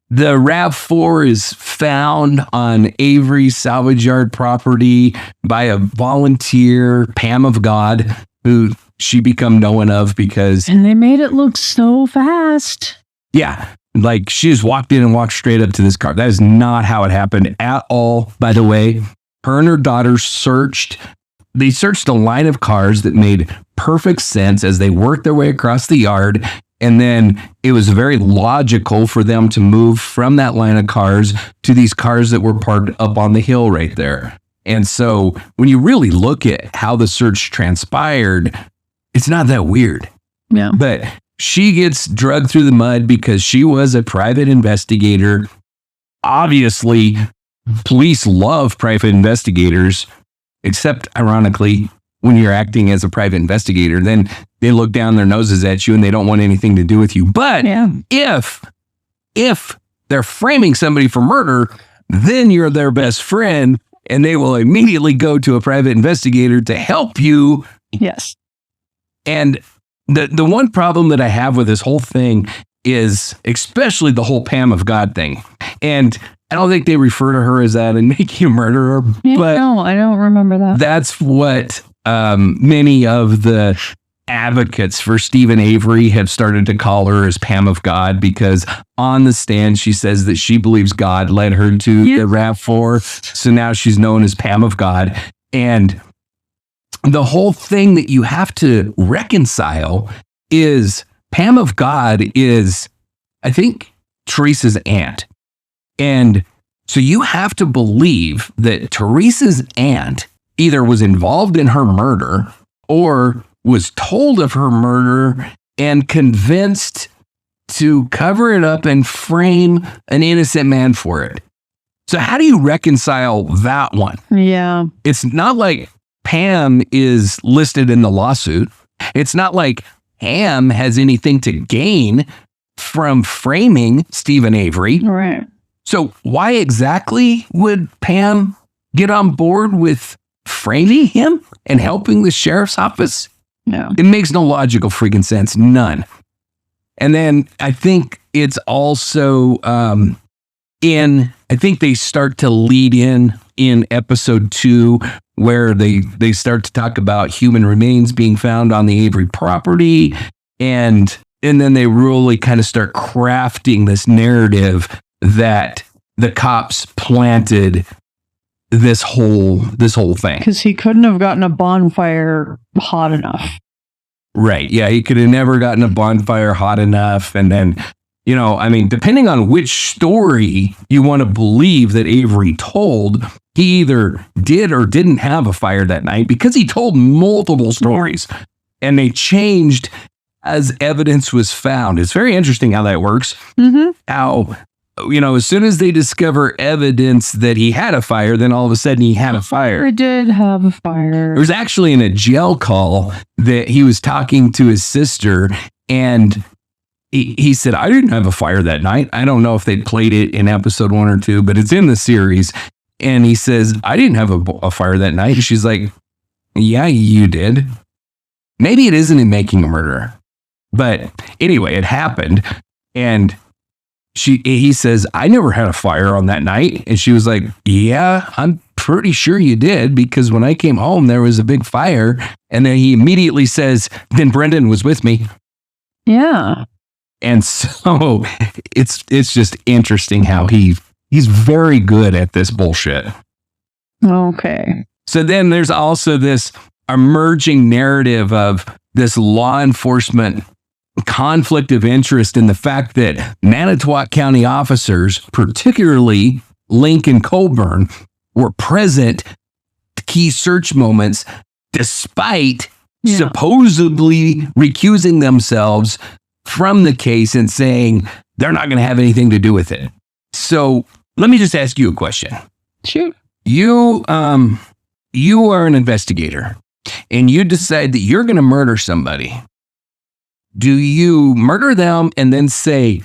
[SPEAKER 1] the RAV4 is found on Avery's salvage yard property by a volunteer, Pam of God, who she become known of because...
[SPEAKER 2] And they made it look so fast.
[SPEAKER 1] Yeah. Like she just walked in and walked straight up to this car. That is not how it happened at all, by the way. Her and her daughter searched a line of cars that made perfect sense as they worked their way across the yard. And then it was very logical for them to move from that line of cars to these cars that were parked up on the hill right there. And so when you really look at how the search transpired, it's not that weird.
[SPEAKER 2] Yeah.
[SPEAKER 1] But she gets dragged through the mud because she was a private investigator. Obviously, police love private investigators, except ironically, when you're acting as a private investigator, then they look down their noses at you and they don't want anything to do with you. But if they're framing somebody for murder, then you're their best friend and they will immediately go to a private investigator to help you.
[SPEAKER 2] Yes.
[SPEAKER 1] And the one problem that I have with this whole thing is especially the whole Pam of God thing. And I don't think they refer to her as that in Making a Murderer, but
[SPEAKER 2] no, I don't remember that.
[SPEAKER 1] That's what many of the advocates for Steven Avery have started to call her as Pam of God, because on the stand she says that she believes God led her to the RAV4. So now she's known as Pam of God. And the whole thing that you have to reconcile is Pam of God is, I think, Teresa's aunt. And so you have to believe that Teresa's aunt either was involved in her murder or was told of her murder and convinced to cover it up and frame an innocent man for it. So how do you reconcile that one?
[SPEAKER 2] Yeah.
[SPEAKER 1] It's not like Pam is listed in the lawsuit. It's not like Pam has anything to gain from framing Steven Avery.
[SPEAKER 2] Right.
[SPEAKER 1] So why exactly would Pam get on board with framing him and helping the sheriff's office?
[SPEAKER 2] No.
[SPEAKER 1] It makes no logical freaking sense. None. And then I think it's also I think they start to lead in episode 2 where they start to talk about human remains being found on the Avery property. And And then they really kind of start crafting this narrative that the cops planted this whole thing.
[SPEAKER 2] Because he couldn't have gotten a bonfire hot enough.
[SPEAKER 1] Right. Yeah, he could have never gotten a bonfire hot enough. And then, depending on which story you want to believe that Avery told, he either did or didn't have a fire that night, because he told multiple stories and they changed as evidence was found. It's very interesting how that works.
[SPEAKER 2] Mm-hmm.
[SPEAKER 1] How, as soon as they discover evidence that he had a fire, then all of a sudden he had a fire.
[SPEAKER 2] I did have a fire.
[SPEAKER 1] It was actually in a jail call that he was talking to his sister, and he said, I didn't have a fire that night. I don't know if they played it in episode 1 or 2, but it's in the series. And he says, I didn't have a fire that night. And she's like, yeah, you did. Maybe it isn't in Making a Murderer. But anyway, it happened. And he says, I never had a fire on that night. And she was like, yeah, I'm pretty sure you did, because when I came home, there was a big fire. And then he immediately says, then Brendan was with me.
[SPEAKER 2] Yeah.
[SPEAKER 1] And so it's just interesting how he's very good at this bullshit.
[SPEAKER 2] Okay.
[SPEAKER 1] So then there's also this emerging narrative of this law enforcement conflict of interest in the fact that Manitowoc County officers, particularly Lincoln Colburn, were present at key search moments despite supposedly recusing themselves from the case and saying they're not going to have anything to do with it. So let me just ask you a question.
[SPEAKER 2] Shoot.
[SPEAKER 1] You are an investigator and you decide that you're going to murder somebody. Do you murder them and then say,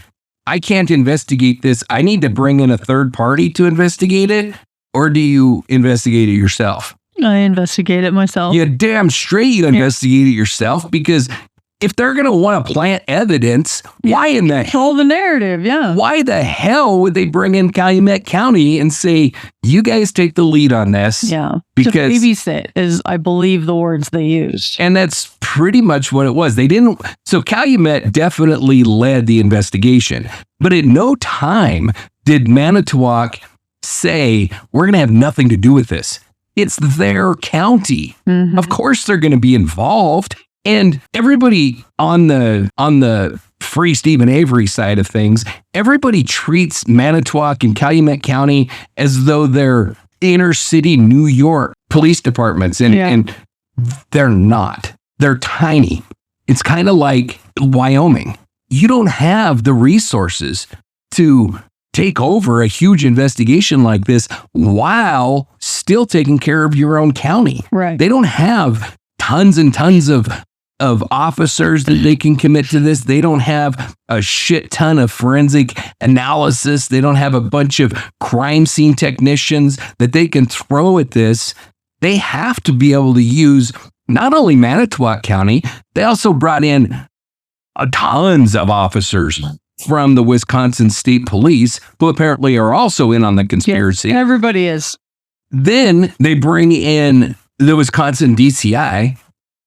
[SPEAKER 1] I can't investigate this, I need to bring in a third party to investigate it? Or do you investigate it yourself?
[SPEAKER 2] I investigate it myself.
[SPEAKER 1] Yeah, damn straight you investigate it yourself, because if they're going to want to plant evidence, why in the hell?
[SPEAKER 2] The narrative, yeah.
[SPEAKER 1] Why the hell would they bring in Calumet County and say, you guys take the lead on this?
[SPEAKER 2] Yeah.
[SPEAKER 1] Because
[SPEAKER 2] to babysit is, I believe, the words they used.
[SPEAKER 1] And that's pretty much what it was. They didn't. So Calumet definitely led the investigation, but at no time did Manitowoc say, we're going to have nothing to do with this. It's their county.
[SPEAKER 2] Mm-hmm.
[SPEAKER 1] Of course they're going to be involved. And everybody on the free Steven Avery side of things, everybody treats Manitowoc and Calumet County as though they're inner city New York police departments. And they're not. They're tiny. It's kind of like Wyoming. You don't have the resources to take over a huge investigation like this while still taking care of your own county.
[SPEAKER 2] Right.
[SPEAKER 1] They don't have tons and tons of officers that they can commit to this. They don't have a shit ton of forensic analysis. They don't have a bunch of crime scene technicians that they can throw at this. They have to be able to use not only Manitowoc County, they also brought in tons of officers from the Wisconsin State Police, who apparently are also in on the conspiracy.
[SPEAKER 2] Yeah, everybody is.
[SPEAKER 1] Then they bring in the Wisconsin DCI,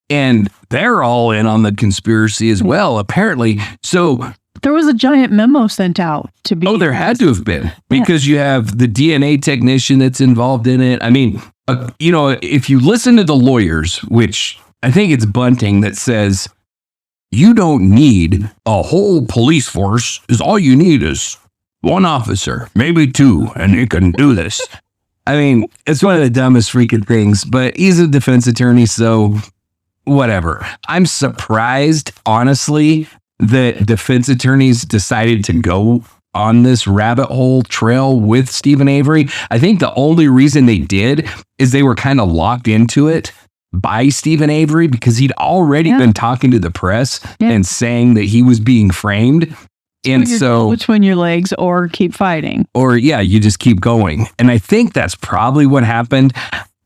[SPEAKER 1] and they're all in on the conspiracy as well, apparently. So
[SPEAKER 2] there was a giant memo sent out to be.
[SPEAKER 1] Oh, there had to have been, because you have the DNA technician that's involved in it. I mean, if you listen to the lawyers, which I think it's Bunting that says, you don't need a whole police force, is all you need is one officer, maybe two, and you can do this. I mean, it's one of the dumbest freaking things, but he's a defense attorney, so whatever. I'm surprised, honestly, that defense attorneys decided to go on this rabbit hole trail with Steven Avery. I think the only reason they did is they were kind of locked into it by Steven Avery, because he'd already been talking to the press and saying that he was being framed. And so
[SPEAKER 2] between your legs or keep fighting.
[SPEAKER 1] Or you just keep going. And I think that's probably what happened.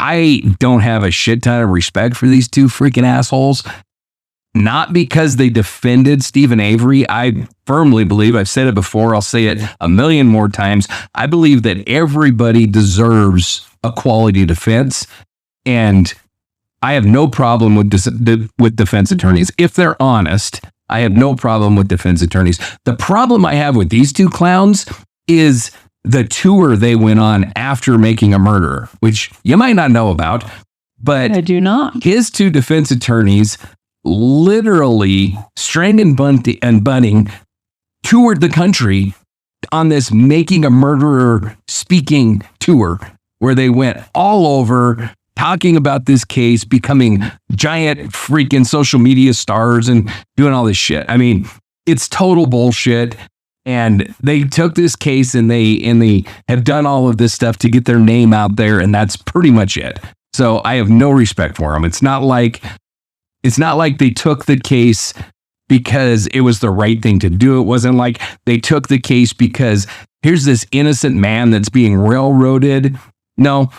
[SPEAKER 1] I don't have a shit ton of respect for these two freaking assholes. Not because they defended Steven Avery. I firmly believe, I've said it before, I'll say it a million more times, I believe that everybody deserves a quality defense. And I have no problem with defense attorneys if they're honest I have no problem with defense attorneys. The problem I have with these two clowns is the tour they went on after Making a Murderer, which you might not know about, but
[SPEAKER 2] I do not.
[SPEAKER 1] His two defense attorneys literally Strang and Bunting toured the country on this Making a Murderer speaking tour where they went all over talking about this case, becoming giant freaking social media stars and doing all this shit. I mean, it's total bullshit. And they took this case and they have done all of this stuff to get their name out there, and that's pretty much it. So I have no respect for them. It's not like they took the case because it was the right thing to do. It wasn't like they took the case because here's this innocent man that's being railroaded. No,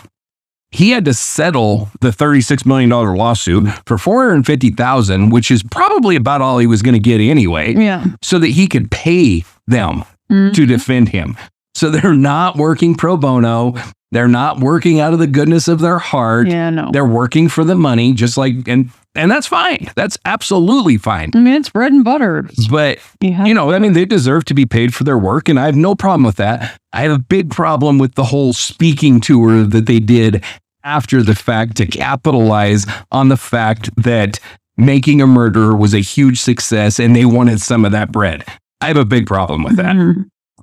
[SPEAKER 1] he had to settle the $36 million lawsuit for $450,000, which is probably about all he was going to get anyway.
[SPEAKER 2] Yeah.
[SPEAKER 1] So that he could pay them to defend him. So they're not working pro bono. They're not working out of the goodness of their heart.
[SPEAKER 2] Yeah, no.
[SPEAKER 1] They're working for the money, just like, and that's fine. That's absolutely fine.
[SPEAKER 2] I mean, it's bread and butter.
[SPEAKER 1] But, I mean, they deserve to be paid for their work, and I have no problem with that. I have a big problem with the whole speaking tour that they did after the fact to capitalize on the fact that Making a Murderer was a huge success and they wanted some of that bread. I have a big problem with that.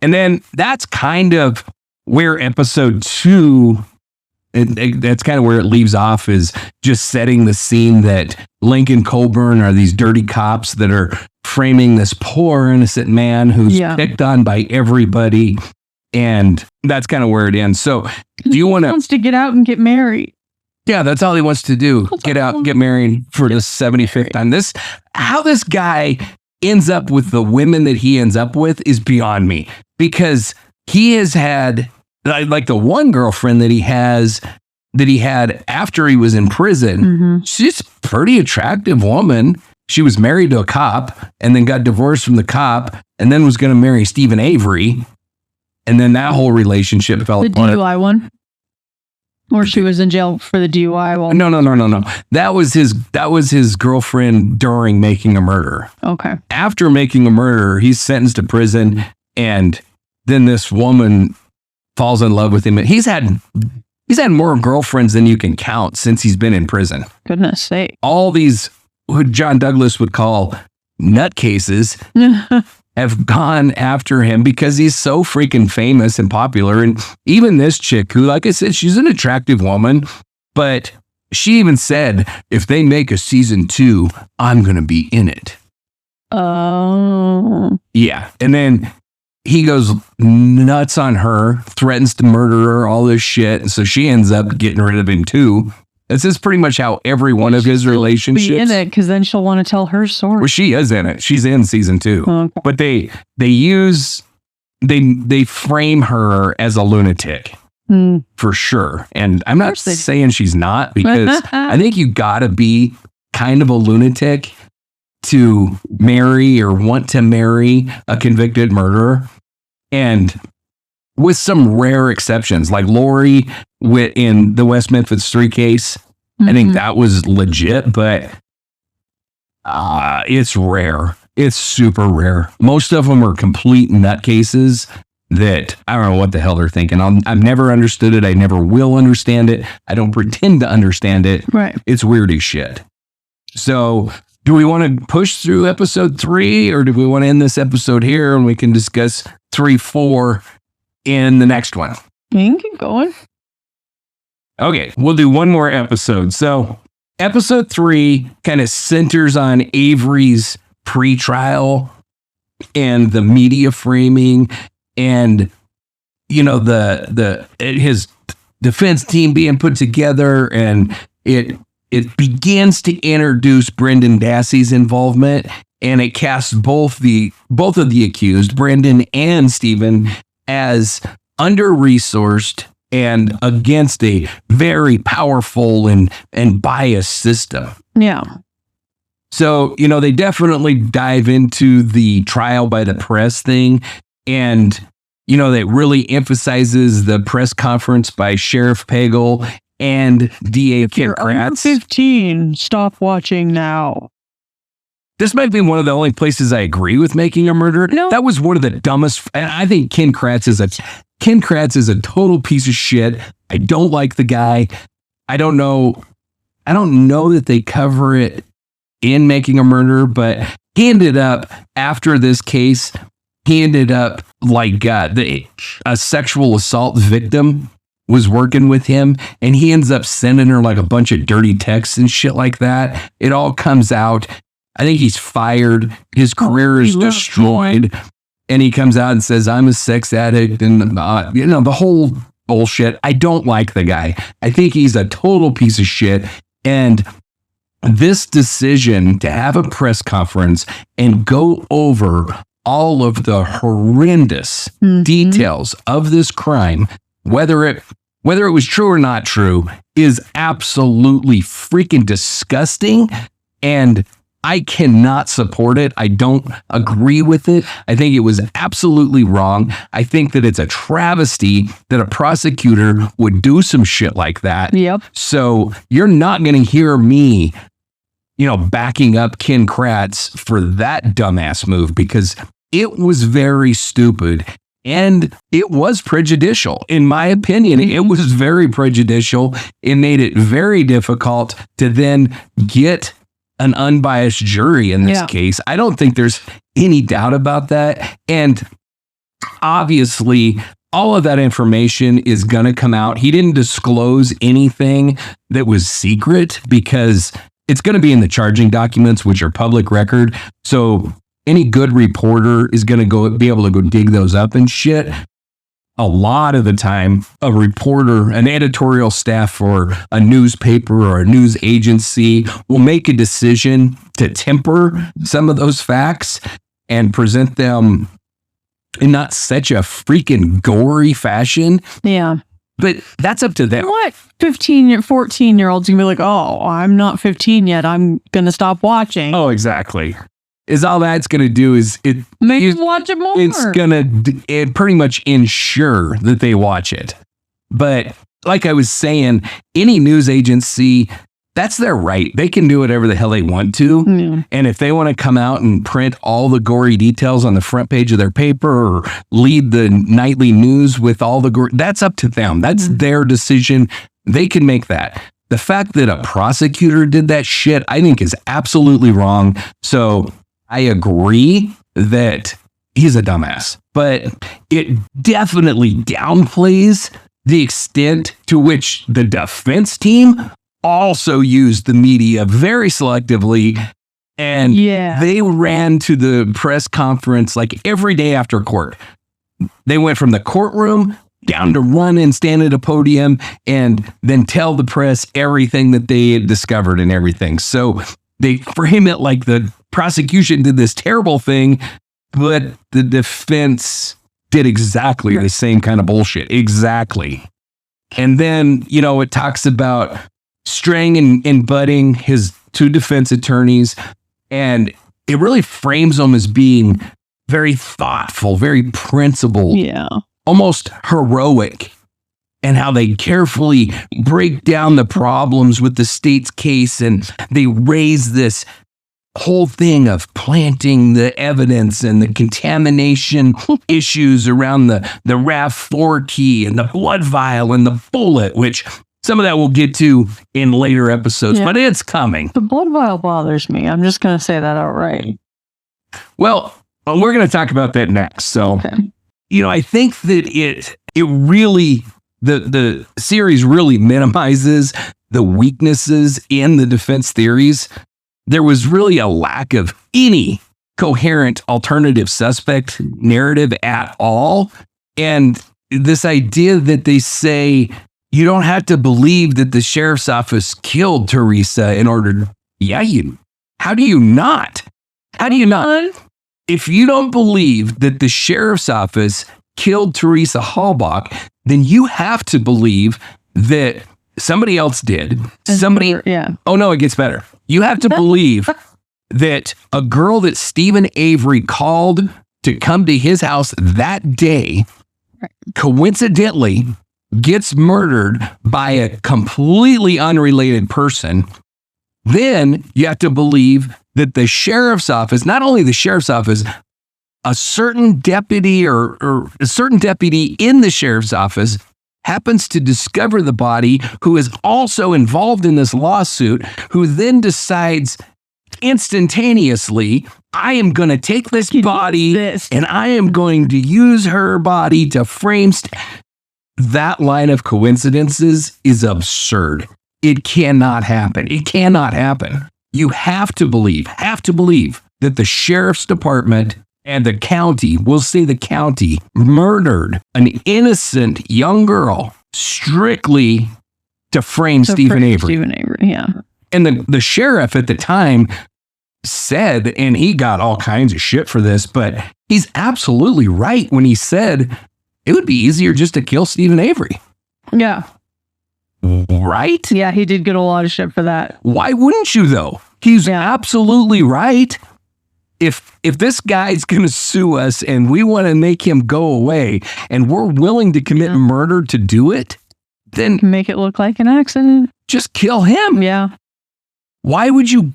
[SPEAKER 1] And then that's kind of where episode 2, that's kind of where it leaves off, is just setting the scene that Lincoln Colburn are these dirty cops that are framing this poor innocent man who's picked on by everybody. And that's kind of where it ends. So do you want to...
[SPEAKER 2] He wants to get out and get married.
[SPEAKER 1] Yeah, that's all he wants to do. Get out, get married for the 75th time. How this guy ends up with the women that he ends up with is beyond me. Because he has had, like the one girlfriend that he had after he was in prison. She's a pretty attractive woman. She was married to a cop and then got divorced from the cop and then was going to marry Steven Avery. And then that whole relationship fell apart.
[SPEAKER 2] The DUI one? Or she was in jail for the DUI one?
[SPEAKER 1] No. That was his girlfriend during Making a Murderer.
[SPEAKER 2] Okay.
[SPEAKER 1] After Making a Murderer, he's sentenced to prison, and then this woman falls in love with him. He's had more girlfriends than you can count since he's been in prison.
[SPEAKER 2] Goodness sake.
[SPEAKER 1] All these, what John Douglas would call nutcases, have gone after him because he's so freaking famous and popular. And even this chick who, like I said, she's an attractive woman, but she even said, if they make a season 2, I'm going to be in it.
[SPEAKER 2] Oh.
[SPEAKER 1] Yeah. And then he goes nuts on her, threatens to murder her, all this shit. And so she ends up getting rid of him too. This is pretty much how every one of his relationships.
[SPEAKER 2] Be in it, because then she'll want to tell her story.
[SPEAKER 1] Well, she is in it. She's in season 2.
[SPEAKER 2] Okay.
[SPEAKER 1] But they frame her as a lunatic for sure. And I'm not saying she's not, because I think you gotta be kind of a lunatic to marry or want to marry a convicted murderer. And with some rare exceptions, like Lori in the West Memphis 3 case, I think that was legit, but it's rare. It's super rare. Most of them are complete nutcases that I don't know what the hell they're thinking. I've never understood it. I never will understand it. I don't pretend to understand it.
[SPEAKER 2] Right.
[SPEAKER 1] It's weird as shit. So do we want to push through episode 3, or do we want to end this episode here and we can discuss 3, 4 in the next one?
[SPEAKER 2] You can keep going.
[SPEAKER 1] Okay, we'll do one more episode. So episode 3 kind of centers on Avery's pre-trial and the media framing and, his defense team being put together, and it begins to introduce Brendan Dassey's involvement, and it casts both of the accused, Brendan and Steven, as under-resourced and against a very powerful and biased system.
[SPEAKER 2] Yeah.
[SPEAKER 1] So, they definitely dive into the trial by the press thing, and, that really emphasizes the press conference by Sheriff Pagel and DA Kit
[SPEAKER 2] You're under
[SPEAKER 1] Kratz.
[SPEAKER 2] 15. Stop watching now.
[SPEAKER 1] this might be one of the only places I agree with making a murder.
[SPEAKER 2] No.
[SPEAKER 1] That was one of the dumbest. And I think Ken Kratz is a total piece of shit. I don't like the guy. I don't know that they cover it in Making a Murder, but he ended up, after this case, like a sexual assault victim was working with him, and he ends up sending her like a bunch of dirty texts and shit like that. It all comes out. I think he's fired. His career is destroyed. And he comes out and says, I'm a sex addict, and the whole bullshit. I don't like the guy. I think he's a total piece of shit. And this decision to have a press conference and go over all of the horrendous details of this crime, whether it was true or not true, is absolutely freaking disgusting. And I cannot support it. I don't agree with it. I think it was absolutely wrong. I think that it's a travesty that a prosecutor would do some shit like that.
[SPEAKER 2] Yep.
[SPEAKER 1] So you're not going to hear me, backing up Ken Kratz for that dumbass move, because it was very stupid and it was prejudicial. In my opinion, it was very prejudicial. It made it very difficult to then get an unbiased jury in this case. I don't think there's any doubt about that. And obviously, all of that information is going to come out. He didn't disclose anything that was secret because it's going to be in the charging documents, which are public record. So any good reporter is going to be able to go dig those up and shit. A lot of the time, a reporter, an editorial staff for a newspaper or a news agency will make a decision to temper some of those facts and present them in not such a freaking gory fashion.
[SPEAKER 2] Yeah.
[SPEAKER 1] But that's up to them.
[SPEAKER 2] What 14-year-olds can be like, oh, I'm not 15 yet, I'm going to stop watching.
[SPEAKER 1] Oh, exactly. Is all that's going to do is
[SPEAKER 2] make you watch it more.
[SPEAKER 1] It's going to pretty much ensure that they watch it. But like I was saying, any news agency, that's their right. They can do whatever the hell they want to.
[SPEAKER 2] Yeah.
[SPEAKER 1] And if they want to come out and print all the gory details on the front page of their paper or lead the nightly news with all the gory, that's up to them. That's their decision. They can make that. The fact that a prosecutor did that shit, I think is absolutely wrong. So I agree that he's a dumbass, but it definitely downplays the extent to which the defense team also used the media very selectively. And they ran to the press conference like every day after court. They went from the courtroom down to run and stand at a podium and then tell the press everything that they had discovered and everything. So they frame it like the prosecution did this terrible thing, but the defense did exactly the same kind of bullshit. Exactly. And then, it talks about Strang and Budding, his two defense attorneys, and it really frames them as being very thoughtful, very principled, almost heroic, and how they carefully break down the problems with the state's case, and they raise this whole thing of planting the evidence and the contamination issues around the RAV4 key and the blood vial and the bullet, which some of that we'll get to in later episodes, but it's coming.
[SPEAKER 2] The blood vial bothers me. I'm just going to say that outright.
[SPEAKER 1] Well, we're going to talk about that next. So, I think that it really, the series really minimizes the weaknesses in the defense theories. There was really a lack of any coherent alternative suspect narrative at all. And this idea that they say, you don't have to believe that the sheriff's office killed Teresa in order to, how do you not? How do you not? If you don't believe that the sheriff's office killed Teresa Halbach, then you have to believe that somebody else did. Oh no, it gets better. You have to believe that a girl that Steven Avery called to come to his house that day, coincidentally, gets murdered by a completely unrelated person. Then you have to believe that the sheriff's office, not only the sheriff's office, a certain deputy or a certain deputy in the sheriff's office happens to discover the body, who is also involved in this lawsuit, who then decides instantaneously, I am going to take this body and I am going to use her body to frame. That line of coincidences is absurd. It cannot happen. It cannot happen. You have to believe that the sheriff's department and the county, we'll say the county, murdered an innocent young girl strictly to frame Steven Avery.
[SPEAKER 2] Steven Avery, yeah.
[SPEAKER 1] And the sheriff at the time said, and he got all kinds of shit for this, but he's absolutely right when he said it would be easier just to kill Steven Avery.
[SPEAKER 2] Yeah.
[SPEAKER 1] Right?
[SPEAKER 2] Yeah, he did get a lot of shit for that.
[SPEAKER 1] Why wouldn't you, though? He's absolutely right. If this guy's going to sue us and we want to make him go away and we're willing to commit murder to do it, then
[SPEAKER 2] make it look like an accident.
[SPEAKER 1] Just kill him.
[SPEAKER 2] Yeah.
[SPEAKER 1] Why would you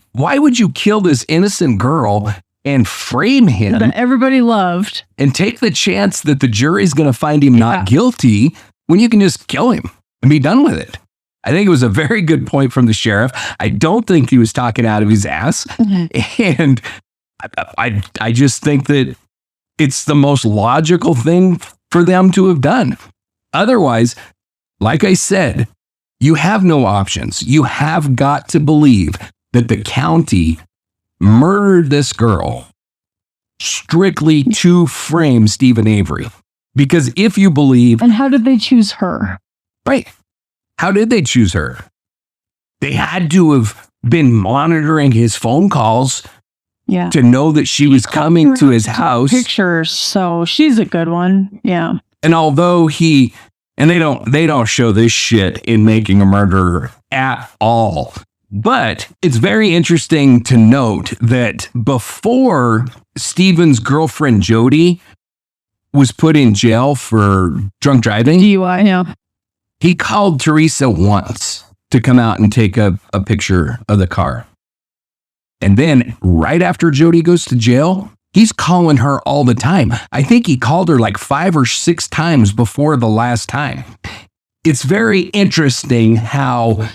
[SPEAKER 1] kill this innocent girl and frame him
[SPEAKER 2] that everybody loved
[SPEAKER 1] and take the chance that the jury's going to find him not guilty when you can just kill him and be done with it? I think it was a very good point from the sheriff. I don't think he was talking out of his ass. And I just think that it's the most logical thing for them to have done. Otherwise, like I said, you have no options. You have got to believe that the county murdered this girl strictly to frame Steven Avery. Because if you believe...
[SPEAKER 2] And how did they choose her?
[SPEAKER 1] Right. How did they choose her? They had to have been monitoring his phone calls to know that she was coming to his house.
[SPEAKER 2] Pictures, so she's a good one. Yeah.
[SPEAKER 1] And although they don't show this shit in Making a Murderer at all. But it's very interesting to note that before Steven's girlfriend Jody was put in jail for drunk driving,
[SPEAKER 2] DUI, yeah,
[SPEAKER 1] he called Teresa once to come out and take a picture of the car. And then right after Jody goes to jail, he's calling her all the time. I think he called her like 5 or 6 times before the last time. It's very interesting how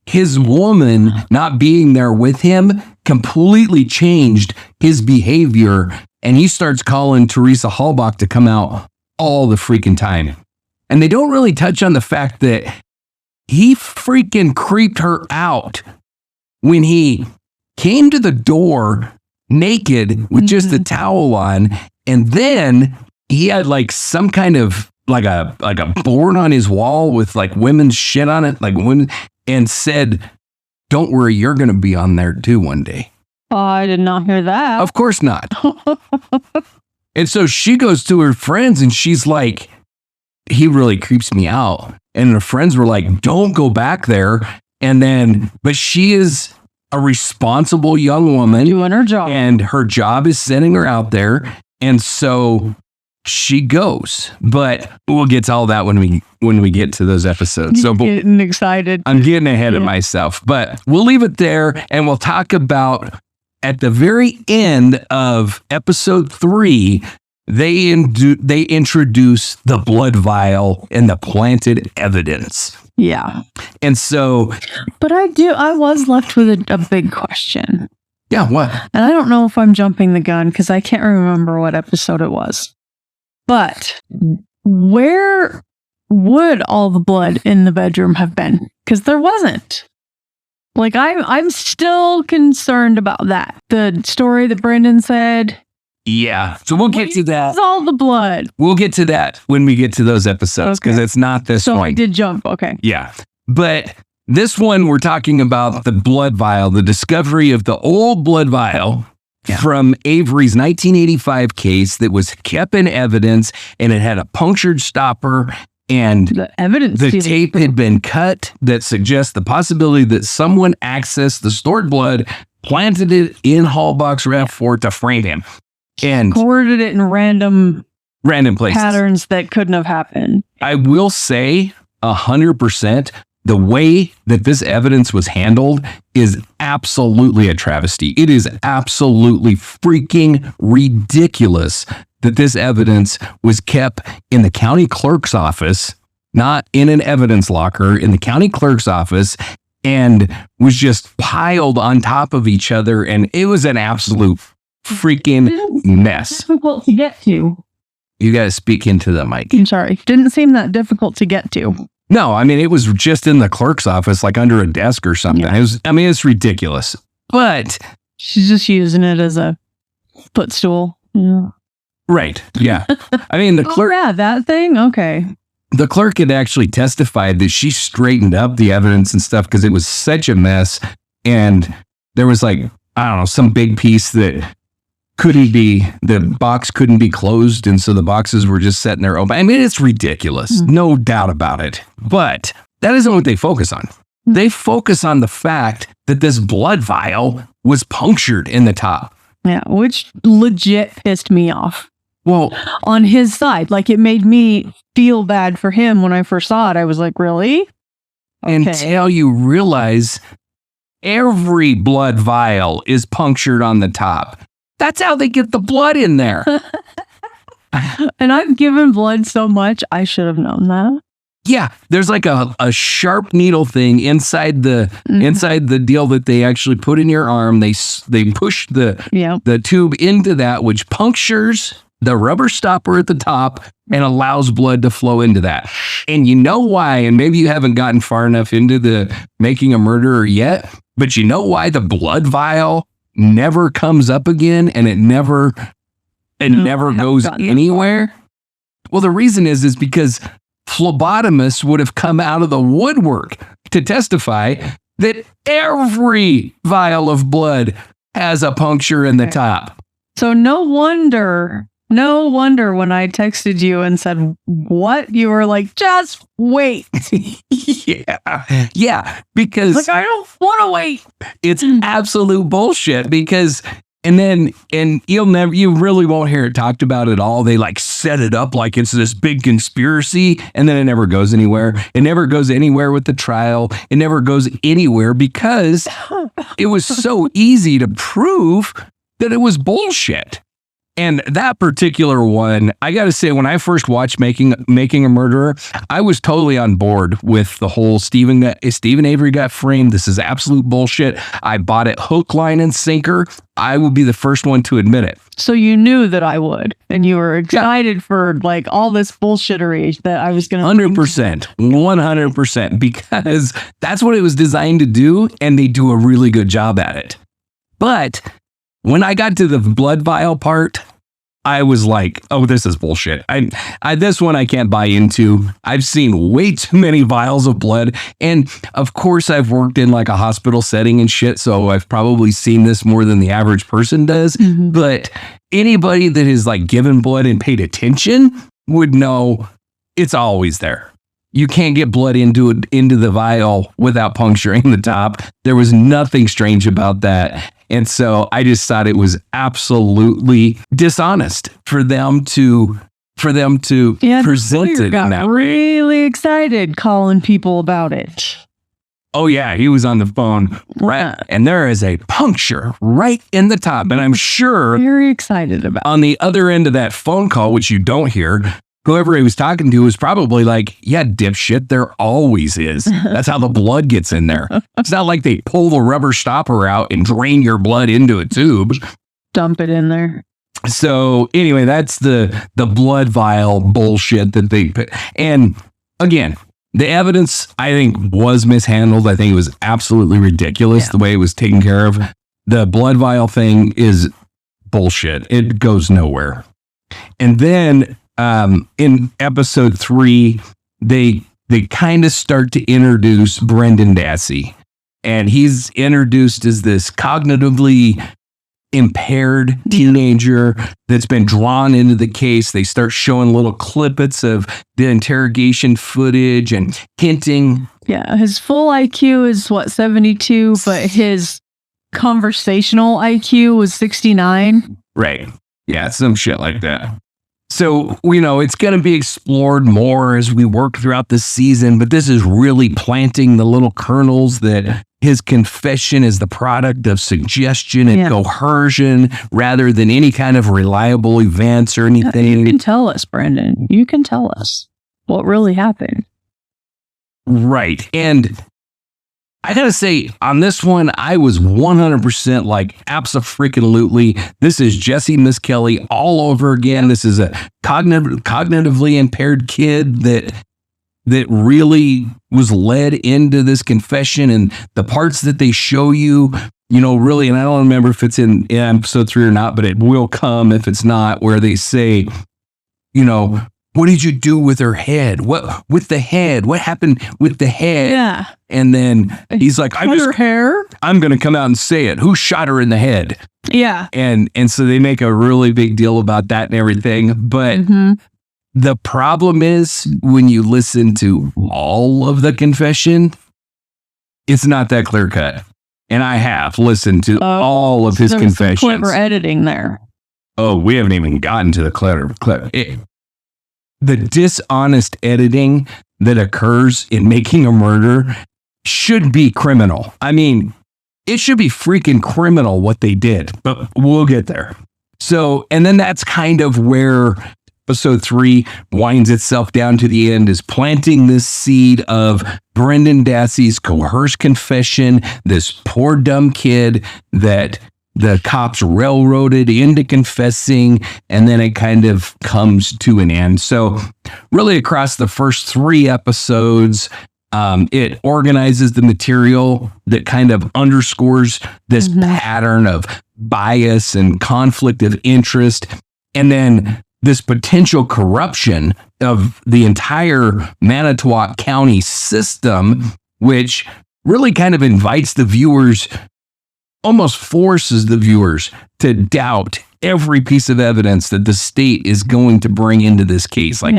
[SPEAKER 1] his woman not being there with him completely changed his behavior. And he starts calling Teresa Halbach to come out all the freaking time. And they don't really touch on the fact that he freaking creeped her out when he came to the door naked with just a towel on, and then he had like some kind of like a board on his wall with like women's shit on it, like women, and said, "Don't worry, you're going to be on there too one day."
[SPEAKER 2] Oh, I did not hear that.
[SPEAKER 1] Of course not. And so she goes to her friends and she's like, "He really creeps me out." And her friends were like, "Don't go back there." And then, but she is a responsible young woman
[SPEAKER 2] doing her job,
[SPEAKER 1] and her job is sending her out there. And so she goes, but we'll get to all that when we get to those episodes. So
[SPEAKER 2] getting excited.
[SPEAKER 1] I'm getting ahead of myself, but we'll leave it there and we'll talk about at the very end of episode 3, they introduce the blood vial and the planted evidence.
[SPEAKER 2] Yeah.
[SPEAKER 1] And so...
[SPEAKER 2] But I was left with a big question.
[SPEAKER 1] Yeah, what?
[SPEAKER 2] And I don't know if I'm jumping the gun because I can't remember what episode it was. But where would all the blood in the bedroom have been? Because there wasn't. Like, I'm still concerned about that. The story that Brendan said...
[SPEAKER 1] Yeah. So we'll get to that.
[SPEAKER 2] Where's all the blood?
[SPEAKER 1] We'll get to that when we get to those episodes because it's not this one.
[SPEAKER 2] So I did jump. Okay.
[SPEAKER 1] Yeah. But this one, we're talking about the blood vial, the discovery of the old blood vial from Avery's 1985 case that was kept in evidence, and it had a punctured stopper, and the tape had been cut that suggests the possibility that someone accessed the stored blood, planted it in Halbach's RAV4 to frame him. And
[SPEAKER 2] recorded it in random
[SPEAKER 1] places,
[SPEAKER 2] patterns that couldn't have happened.
[SPEAKER 1] I will say 100% the way that this evidence was handled is absolutely a travesty. It is absolutely freaking ridiculous that this evidence was kept in the county clerk's office, not in an evidence locker, in the county clerk's office, and was just piled on top of each other. And it was an absolute freaking mess.
[SPEAKER 2] Difficult to get to.
[SPEAKER 1] You got to speak into the mic.
[SPEAKER 2] I'm sorry. Didn't seem that difficult to get to.
[SPEAKER 1] No, I mean, it was just in the clerk's office, like under a desk or something.
[SPEAKER 2] Yeah.
[SPEAKER 1] It's ridiculous. But
[SPEAKER 2] she's just using it as a footstool. Yeah.
[SPEAKER 1] Right. Yeah. I mean, the clerk.
[SPEAKER 2] Yeah, that thing. Okay.
[SPEAKER 1] The clerk had actually testified that she straightened up the evidence and stuff because it was such a mess. And there was like, I don't know, some big piece that the box couldn't be closed. And so the boxes were just sitting there open. I mean, it's ridiculous. No doubt about it. But that isn't what they focus on. They focus on the fact that this blood vial was punctured in the top.
[SPEAKER 2] Yeah, which legit pissed me off.
[SPEAKER 1] Well,
[SPEAKER 2] on his side, like it made me feel bad for him when I first saw it. I was like, really? Okay.
[SPEAKER 1] Until you realize every blood vial is punctured on the top. That's how they get the blood in there.
[SPEAKER 2] And I've given blood so much, I should have known that.
[SPEAKER 1] Yeah, there's like a sharp needle thing inside the deal that they actually put in your arm. They push the tube into that, which punctures the rubber stopper at the top and allows blood to flow into that. And you know why, and maybe you haven't gotten far enough into the Making a Murderer yet, but you know why the blood vial never comes up again and it never goes anywhere? Well, the reason is because phlebotomists would have come out of the woodwork to testify that every vial of blood has a puncture in the top.
[SPEAKER 2] So no wonder when I texted you and said, what? You were like, just wait.
[SPEAKER 1] Yeah, because
[SPEAKER 2] like, I don't want to wait.
[SPEAKER 1] It's absolute bullshit because and you really won't hear it talked about at all. They like set it up like it's this big conspiracy and then it never goes anywhere. It never goes anywhere with the trial. It never goes anywhere because it was so easy to prove that it was bullshit. And that particular one, I got to say, when I first watched Making a Murderer, I was totally on board with the whole Steven Avery got framed. This is absolute bullshit. I bought it hook, line, and sinker. I would be the first one to admit it.
[SPEAKER 2] So you knew that I would, and you were excited for like all this bullshittery that I was going to
[SPEAKER 1] 100%, because that's what it was designed to do, and they do a really good job at it. But when I got to the blood vial part, I was like, oh, this is bullshit. This one I can't buy into. I've seen way too many vials of blood. And of course, I've worked in like a hospital setting and shit. So I've probably seen this more than the average person does. Mm-hmm. But anybody that has like given blood and paid attention would know it's always there. You can't get blood into the vial without puncturing the top. There was nothing strange about that. And so I just thought it was absolutely dishonest for them to present it.
[SPEAKER 2] Got really excited calling people about it.
[SPEAKER 1] Oh yeah, he was on the phone, right? And there is a puncture right in the top, and I'm sure
[SPEAKER 2] very excited about
[SPEAKER 1] on the other end of that phone call, which you don't hear. Whoever he was talking to was probably like, yeah, dipshit, there always is. That's how the blood gets in there. It's not like they pull the rubber stopper out and drain your blood into a tube.
[SPEAKER 2] Dump it in there.
[SPEAKER 1] So anyway, that's the blood vial bullshit that they put. And again, the evidence, I think, was mishandled. I think it was absolutely ridiculous the way it was taken care of. The blood vial thing is bullshit. It goes nowhere. And then in episode 3, they kind of start to introduce Brendan Dassey, and he's introduced as this cognitively impaired teenager that's been drawn into the case. They start showing little clippets of the interrogation footage and hinting.
[SPEAKER 2] Yeah, his full IQ is 72, but his conversational IQ was 69.
[SPEAKER 1] Right. Yeah, some shit like that. So, it's going to be explored more as we work throughout the season, but this is really planting the little kernels that his confession is the product of suggestion and coercion rather than any kind of reliable events or anything.
[SPEAKER 2] You can tell us, Brandon. You can tell us what really happened.
[SPEAKER 1] Right. And I gotta say, on this one, I was 100% like, abso-freaking-lutely. This is Jesse Miss Kelly all over again. This is a cognitively impaired kid that really was led into this confession, and the parts that they show you, really, and I don't remember if it's in episode 3 or not, but it will come if it's not, where they say, what did you do with her head? What with the head? What happened with the head?
[SPEAKER 2] Yeah.
[SPEAKER 1] And then he's like,
[SPEAKER 2] her hair?
[SPEAKER 1] I'm going to come out and say it. Who shot her in the head?
[SPEAKER 2] Yeah.
[SPEAKER 1] And so they make a really big deal about that and everything. But the problem is when you listen to all of the confession, it's not that clear cut. And I have listened to all of his confessions.
[SPEAKER 2] Some clever editing there.
[SPEAKER 1] Oh, we haven't even gotten to the clever. The dishonest editing that occurs in making a murder should be criminal. I mean, it should be freaking criminal what they did, but we'll get there. So, and then that's kind of where episode 3 winds itself down to the end, is planting this seed of Brendan Dassey's coerced confession, this poor dumb kid that the cops railroaded into confessing, and then it kind of comes to an end. So really across the first 3 episodes, it organizes the material that kind of underscores this pattern of bias and conflict of interest, and then this potential corruption of the entire Manitowoc County system, which really kind of invites the viewers, almost forces the viewers to doubt every piece of evidence that the state is going to bring into this case. Like,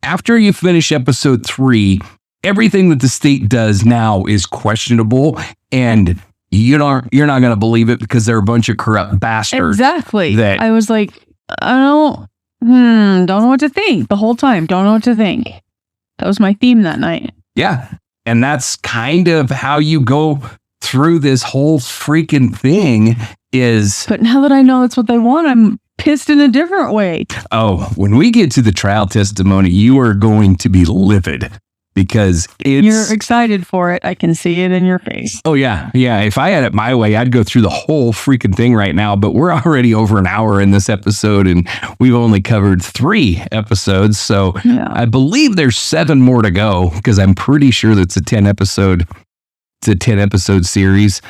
[SPEAKER 1] after you finish episode 3, everything that the state does now is questionable, and you're not going to believe it because they're a bunch of corrupt bastards.
[SPEAKER 2] Exactly. I was like, don't know what to think the whole time. Don't know what to think. That was my theme that night.
[SPEAKER 1] Yeah. And that's kind of how you go through this whole freaking thing is...
[SPEAKER 2] But now that I know that's what they want, I'm pissed in a different way.
[SPEAKER 1] Oh, when we get to the trial testimony, you are going to be livid because
[SPEAKER 2] you're excited for it. I can see it in your face.
[SPEAKER 1] Oh, yeah. Yeah. If I had it my way, I'd go through the whole freaking thing right now. But we're already over an hour in this episode, and we've only covered 3 episodes. So I believe there's 7 more to go, because I'm pretty sure that's a 10 episode series.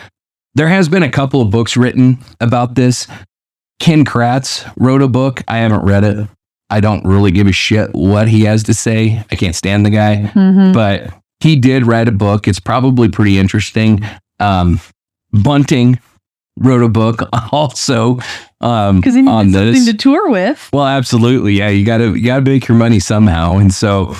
[SPEAKER 1] There has been a couple of books written about this. Ken Kratz wrote a book. I haven't read it. I don't really give a shit what he has to say. I can't stand the guy, but he did write a book. It's probably pretty interesting. Bunting wrote a book also
[SPEAKER 2] because he needs something to tour with.
[SPEAKER 1] Well, absolutely, yeah. You gotta make your money somehow, and so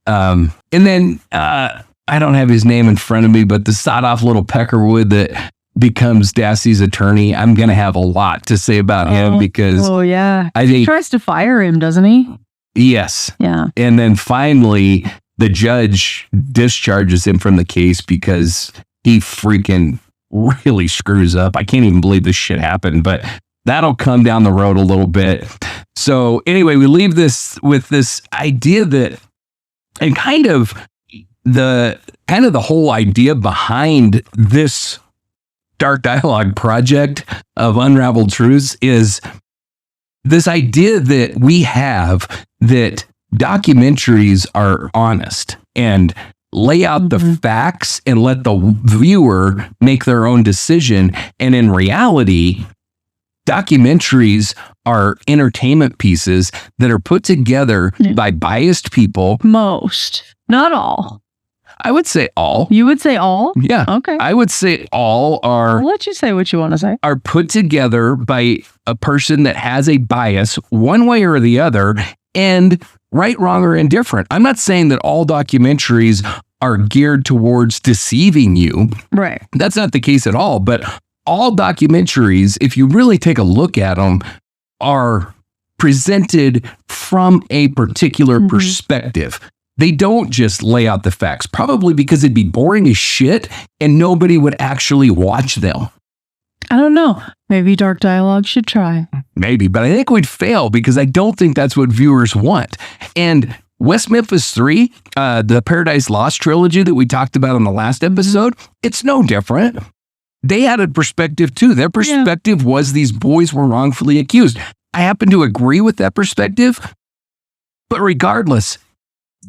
[SPEAKER 1] and then I don't have his name in front of me, but the sod-off little Peckerwood that becomes Dassey's attorney, I'm going to have a lot to say about him because...
[SPEAKER 2] Oh, yeah. He tries to fire him, doesn't he?
[SPEAKER 1] Yes.
[SPEAKER 2] Yeah.
[SPEAKER 1] And then finally, the judge discharges him from the case because he freaking really screws up. I can't even believe this shit happened, but that'll come down the road a little bit. So anyway, we leave this with this idea that, and kind of the whole idea behind this Dark Dialogue project of Unraveled Truths is this idea that we have that documentaries are honest and lay out the facts and let the viewer make their own decision. And in reality, documentaries are entertainment pieces that are put together by biased people.
[SPEAKER 2] Most, not all.
[SPEAKER 1] I would say all.
[SPEAKER 2] You would say all?
[SPEAKER 1] Yeah.
[SPEAKER 2] Okay.
[SPEAKER 1] I would say all are...
[SPEAKER 2] I'll let you say what you want to say.
[SPEAKER 1] ...are put together by a person that has a bias one way or the other, and right, wrong, or indifferent. I'm not saying that all documentaries are geared towards deceiving you.
[SPEAKER 2] Right.
[SPEAKER 1] That's not the case at all. But all documentaries, if you really take a look at them, are presented from a particular perspective. They don't just lay out the facts, probably because it'd be boring as shit and nobody would actually watch them.
[SPEAKER 2] I don't know. Maybe Dark Dialogue should try.
[SPEAKER 1] Maybe, but I think we'd fail because I don't think that's what viewers want. And West Memphis 3, the Paradise Lost trilogy that we talked about on the last episode, it's no different. They had a perspective too. Their perspective was these boys were wrongfully accused. I happen to agree with that perspective, but regardless,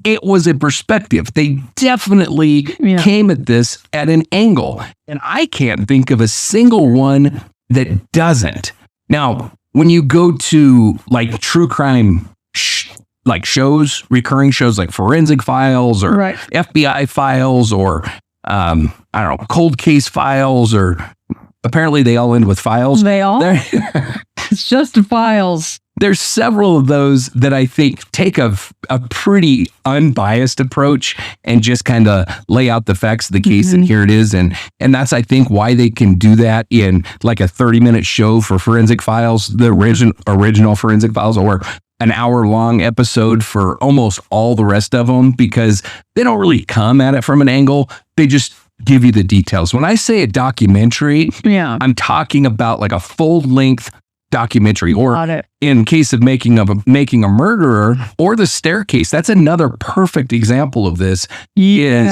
[SPEAKER 1] it was a perspective. They definitely came at this at an angle, and I can't think of a single one that doesn't. Now, when you go to like true crime like shows, recurring shows like Forensic Files or FBI Files or I don't know, Cold Case Files, or apparently they all end with files.
[SPEAKER 2] They all? It's just files.
[SPEAKER 1] There's several of those that I think take a pretty unbiased approach and just kind of lay out the facts of the case, and here it is. And that's, I think, why they can do that in like a 30-minute show for Forensic Files, the original Forensic Files, or an hour-long episode for almost all the rest of them, because they don't really come at it from an angle. They just give you the details. When I say a documentary, I'm talking about like a full-length documentary, or in case of making a murderer, or The Staircase. That's another perfect example of this. Is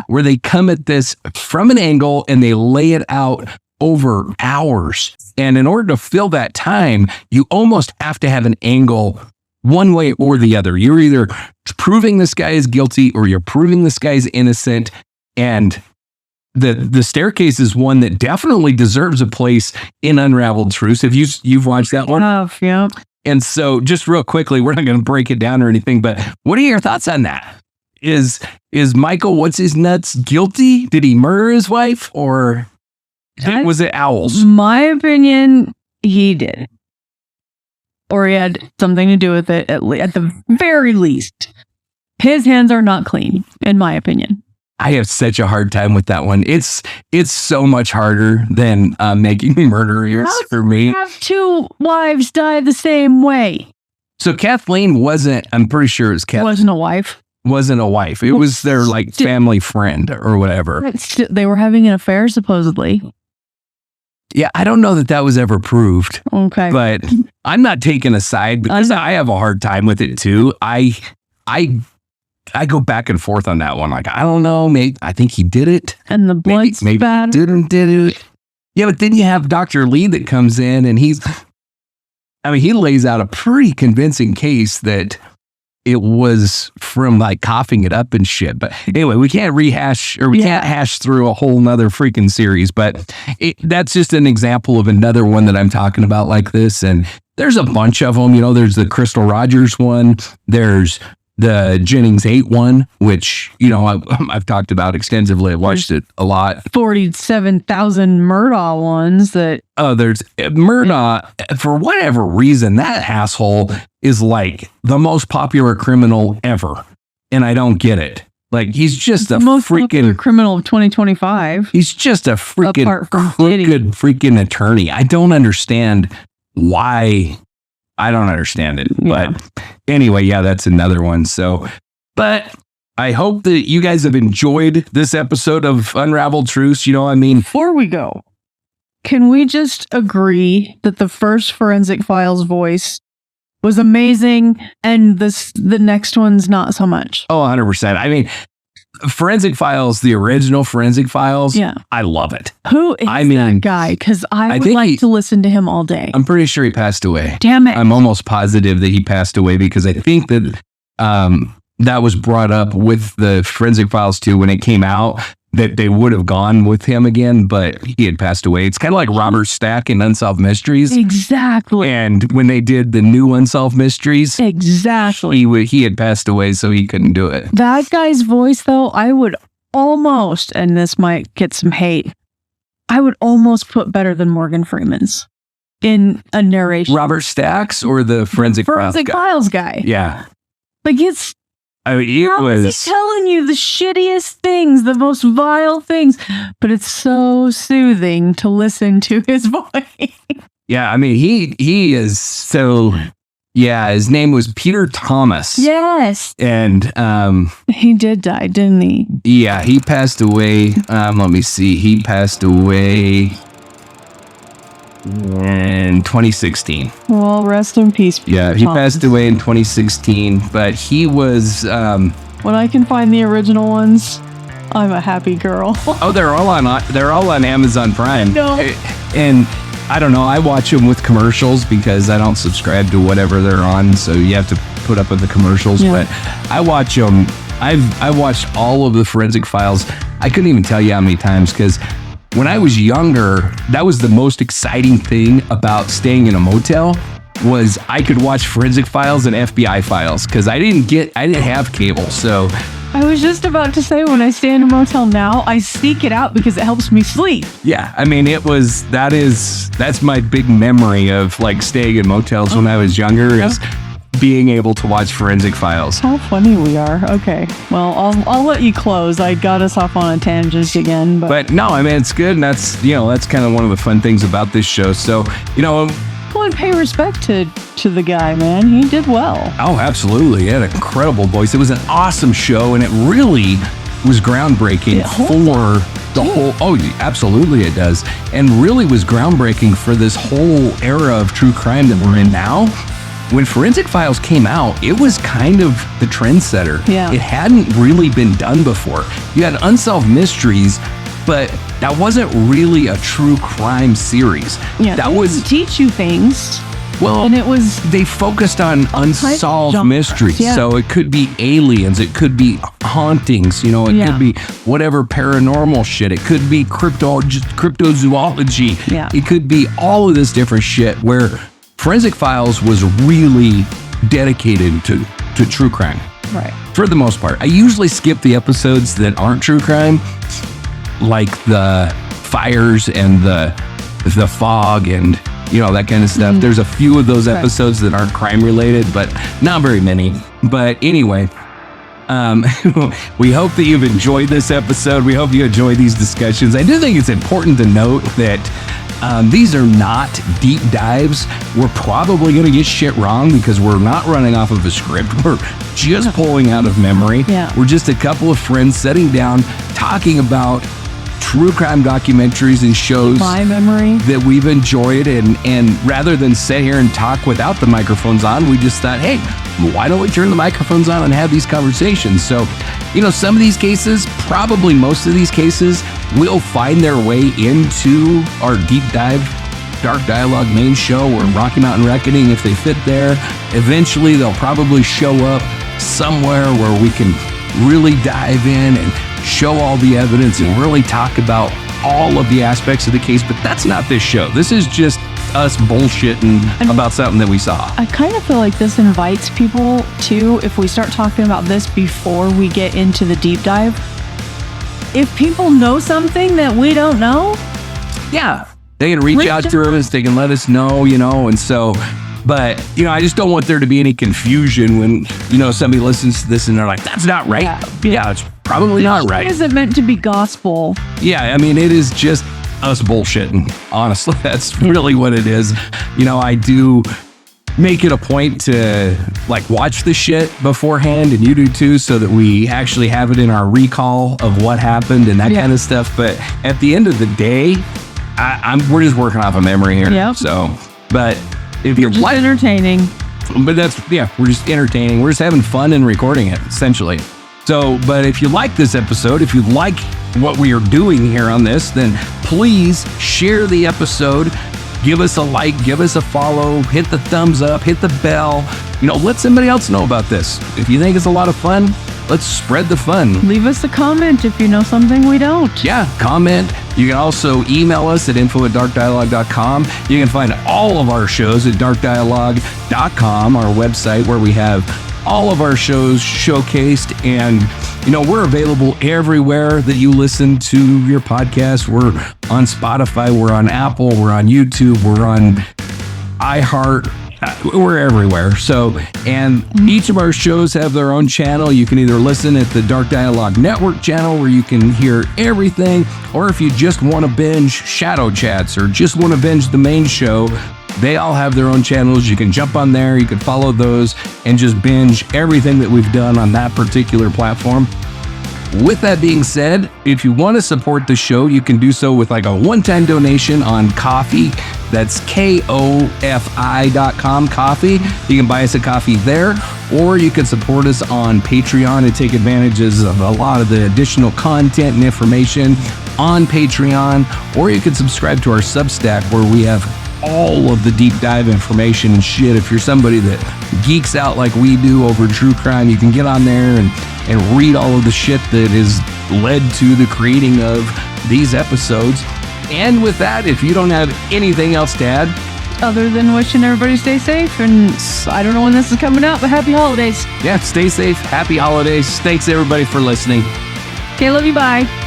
[SPEAKER 1] where they come at this from an angle and they lay it out over hours. And in order to fill that time, you almost have to have an angle one way or the other. You're either proving this guy is guilty or you're proving this guy's innocent. And the Staircase is one that definitely deserves a place in Unraveled Truths. If you've watched that one.
[SPEAKER 2] Yeah.
[SPEAKER 1] And so just real quickly, we're not going to break it down or anything, but what are your thoughts on that? Is Michael, what's his nuts, guilty? Did he murder his wife, or was it owls?
[SPEAKER 2] My opinion, he did. Or he had something to do with it, at the very least. His hands are not clean, in my opinion.
[SPEAKER 1] I have such a hard time with that one. It's so much harder than making murderers for me.
[SPEAKER 2] Have two wives die the same way.
[SPEAKER 1] So Kathleen wasn't, I'm pretty sure it was Kathleen.
[SPEAKER 2] Wasn't a wife.
[SPEAKER 1] Wasn't a wife. It was their like family friend or whatever.
[SPEAKER 2] They were having an affair, supposedly.
[SPEAKER 1] Yeah, I don't know that was ever proved.
[SPEAKER 2] Okay.
[SPEAKER 1] But I'm not taking a side because I have a hard time with it too. I go back and forth on that one. Like, I don't know, maybe I think he did it.
[SPEAKER 2] And the blood spatter.
[SPEAKER 1] Did it. Yeah, but then you have Dr. Lee that comes in and he lays out a pretty convincing case that it was from like coughing it up and shit. But anyway, we can't can't hash through a whole nother freaking series, but that's just an example of another one that I'm talking about like this. And there's a bunch of them, there's the Crystal Rogers one. There's the Jennings 8 one, which, I've talked about extensively. I've watched it a lot.
[SPEAKER 2] 47,000 Murde ones that...
[SPEAKER 1] Oh, there's Murde, for whatever reason, that asshole is like the most popular criminal ever. And I don't get it. Like, he's just a
[SPEAKER 2] most
[SPEAKER 1] freaking...
[SPEAKER 2] criminal of 2025.
[SPEAKER 1] He's just a freaking crooked freaking attorney. I don't understand why... I don't understand it, but anyway, that's another one. So, but I hope that you guys have enjoyed this episode of Unraveled Truths.
[SPEAKER 2] Before we go, can we just agree that the first Forensic Files voice was amazing and the next one's not so much?
[SPEAKER 1] Oh, 100%. Forensic Files, the original Forensic Files. Yeah. I love it.
[SPEAKER 2] Who is that guy? Because I would like to listen to him all day.
[SPEAKER 1] I'm pretty sure he passed away.
[SPEAKER 2] Damn it.
[SPEAKER 1] I'm almost positive that he passed away because I think that that was brought up with the Forensic Files 2 when it came out, that they would have gone with him again, but he had passed away. It's kind of like Robert Stack in Unsolved Mysteries.
[SPEAKER 2] Exactly.
[SPEAKER 1] And when they did the new Unsolved Mysteries,
[SPEAKER 2] exactly,
[SPEAKER 1] he had passed away, so he couldn't do it.
[SPEAKER 2] That guy's voice, though, I would almost, and this might get some hate, I would almost put better than Morgan Freeman's in a narration.
[SPEAKER 1] Robert Stack's or the Forensic
[SPEAKER 2] Files guy?
[SPEAKER 1] Yeah.
[SPEAKER 2] Like, it's...
[SPEAKER 1] He's
[SPEAKER 2] telling you the shittiest things, the most vile things, but it's so soothing to listen to his voice.
[SPEAKER 1] Yeah, he is so Yeah, his name was Peter Thomas.
[SPEAKER 2] Yes.
[SPEAKER 1] And
[SPEAKER 2] he did die, didn't he?
[SPEAKER 1] Yeah, he passed away. Let me see. He passed away in 2016.
[SPEAKER 2] Well, rest in peace, Peter
[SPEAKER 1] Yeah, he
[SPEAKER 2] Thomas.
[SPEAKER 1] passed away in 2016, but he was...
[SPEAKER 2] when I can find the original ones, I'm a happy girl.
[SPEAKER 1] Oh, they're all on Amazon Prime.
[SPEAKER 2] No.
[SPEAKER 1] And I don't know, I watch them with commercials because I don't subscribe to whatever they're on, so you have to put up with the commercials.
[SPEAKER 2] Yeah.
[SPEAKER 1] But I watch them. I watched all of the Forensic Files. I couldn't even tell you how many times, because when I was younger, that was the most exciting thing about staying in a motel, was I could watch Forensic Files and FBI Files, because I didn't have cable, so...
[SPEAKER 2] I was just about to say, when I stay in a motel now, I seek it out because it helps me sleep.
[SPEAKER 1] Yeah, I mean, that's my big memory of like staying in motels when I was younger, is being able to watch Forensic Files.
[SPEAKER 2] How funny we are. Okay, well, I'll let you close. I got us off on a tangent again,
[SPEAKER 1] but no, I mean, it's good, and that's kind of one of the fun things about this show. So,
[SPEAKER 2] go and pay respect to the guy, man. He did well.
[SPEAKER 1] Oh, absolutely. He had an incredible voice. It was an awesome show, and it really was groundbreaking for the whole... Oh, absolutely it does. And really was groundbreaking for this whole era of true crime that we're in now. When Forensic Files came out, it was kind of the trendsetter.
[SPEAKER 2] Yeah.
[SPEAKER 1] It hadn't really been done before. You had Unsolved Mysteries, but that wasn't really a true crime series.
[SPEAKER 2] Yeah,
[SPEAKER 1] that was
[SPEAKER 2] teach you things.
[SPEAKER 1] Well,
[SPEAKER 2] and it was...
[SPEAKER 1] They focused on unsolved mysteries.
[SPEAKER 2] Yeah.
[SPEAKER 1] So it could be aliens, it could be hauntings, it could be whatever paranormal shit. It could be cryptozoology.
[SPEAKER 2] Yeah.
[SPEAKER 1] It could be all of this different shit, where Forensic Files was really dedicated to true crime.
[SPEAKER 2] Right.
[SPEAKER 1] For the most part. I usually skip the episodes that aren't true crime, like the fires and the fog and that kind of stuff. There's a few of those episodes that aren't crime related, but not very many. But anyway, we hope that you've enjoyed this episode. We hope you enjoy these discussions. I do think it's important to note that these are not deep dives. We're probably going to get shit wrong because we're not running off of a script. We're just pulling out of memory.
[SPEAKER 2] Yeah.
[SPEAKER 1] We're just a couple of friends sitting down talking about true crime documentaries and shows
[SPEAKER 2] My memory
[SPEAKER 1] that we've enjoyed, and rather than sit here and talk without the microphones on, we just thought, hey, why don't we turn the microphones on and have these conversations? So, some of these cases, probably most of these cases, will find their way into our deep dive Dark Dialogue main show or Rocky Mountain Reckoning if they fit there. Eventually, they'll probably show up somewhere where we can really dive in and show all the evidence and really talk about all of the aspects of the case. But that's not this show. This is just us bullshitting about something that we saw.
[SPEAKER 2] I kind of feel like this invites people to, if we start talking about this before we get into the deep dive, if people know something that we don't know,
[SPEAKER 1] yeah, they can reach out to us, they can let us know, and so... But, I just don't want there to be any confusion when, somebody listens to this and they're like, that's not right. Yeah, it's probably not right.
[SPEAKER 2] Is it meant to be gospel?
[SPEAKER 1] Yeah, I mean, it is just us bullshitting. Honestly, that's really what it is. I do make it a point to, watch the shit beforehand, and you do too, so that we actually have it in our recall of what happened and that kind of stuff. But at the end of the day, we're just working off a memory here.
[SPEAKER 2] Yep.
[SPEAKER 1] So, but... If you're
[SPEAKER 2] just entertaining.
[SPEAKER 1] But we're just entertaining. We're just having fun and recording it, essentially. So, but if you like this episode, if you like what we are doing here on this, then please share the episode. Give us a like, give us a follow, hit the thumbs up, hit the bell. Let somebody else know about this. If you think it's a lot of fun, let's spread the fun.
[SPEAKER 2] Leave us a comment if you know something we don't.
[SPEAKER 1] Yeah, comment. You can also email us at info@darkdialogue.com. You can find all of our shows at darkdialogue.com, our website where we have all of our shows showcased. And, we're available everywhere that you listen to your podcast. We're on Spotify, we're on Apple, we're on YouTube, we're on iHeart. We're everywhere. So, and each of our shows have their own channel. You can either listen at the Dark Dialogue Network channel where you can hear everything, or if you just want to binge Shadow Chats or just want to binge the main show, They all have their own channels. You can jump on there, you can follow those, and just binge everything that we've done on that particular platform. With that being said, if you want to support the show, you can do so with like a one-time donation on Ko-fi. That's KOFI.com, Ko-fi. You can buy us a coffee there, or you can support us on Patreon and take advantages of a lot of the additional content and information on Patreon, or you can subscribe to our Substack where we have all of the deep dive information and shit. If you're somebody that geeks out like we do over true crime, you can get on there and read all of the shit that has led to the creating of these episodes. And with that, if you don't have anything else to add,
[SPEAKER 2] other than wishing everybody stay safe, and I don't know when this is coming out, but happy holidays.
[SPEAKER 1] Yeah, stay safe. Happy holidays. Thanks everybody for listening.
[SPEAKER 2] Okay, love you. Bye.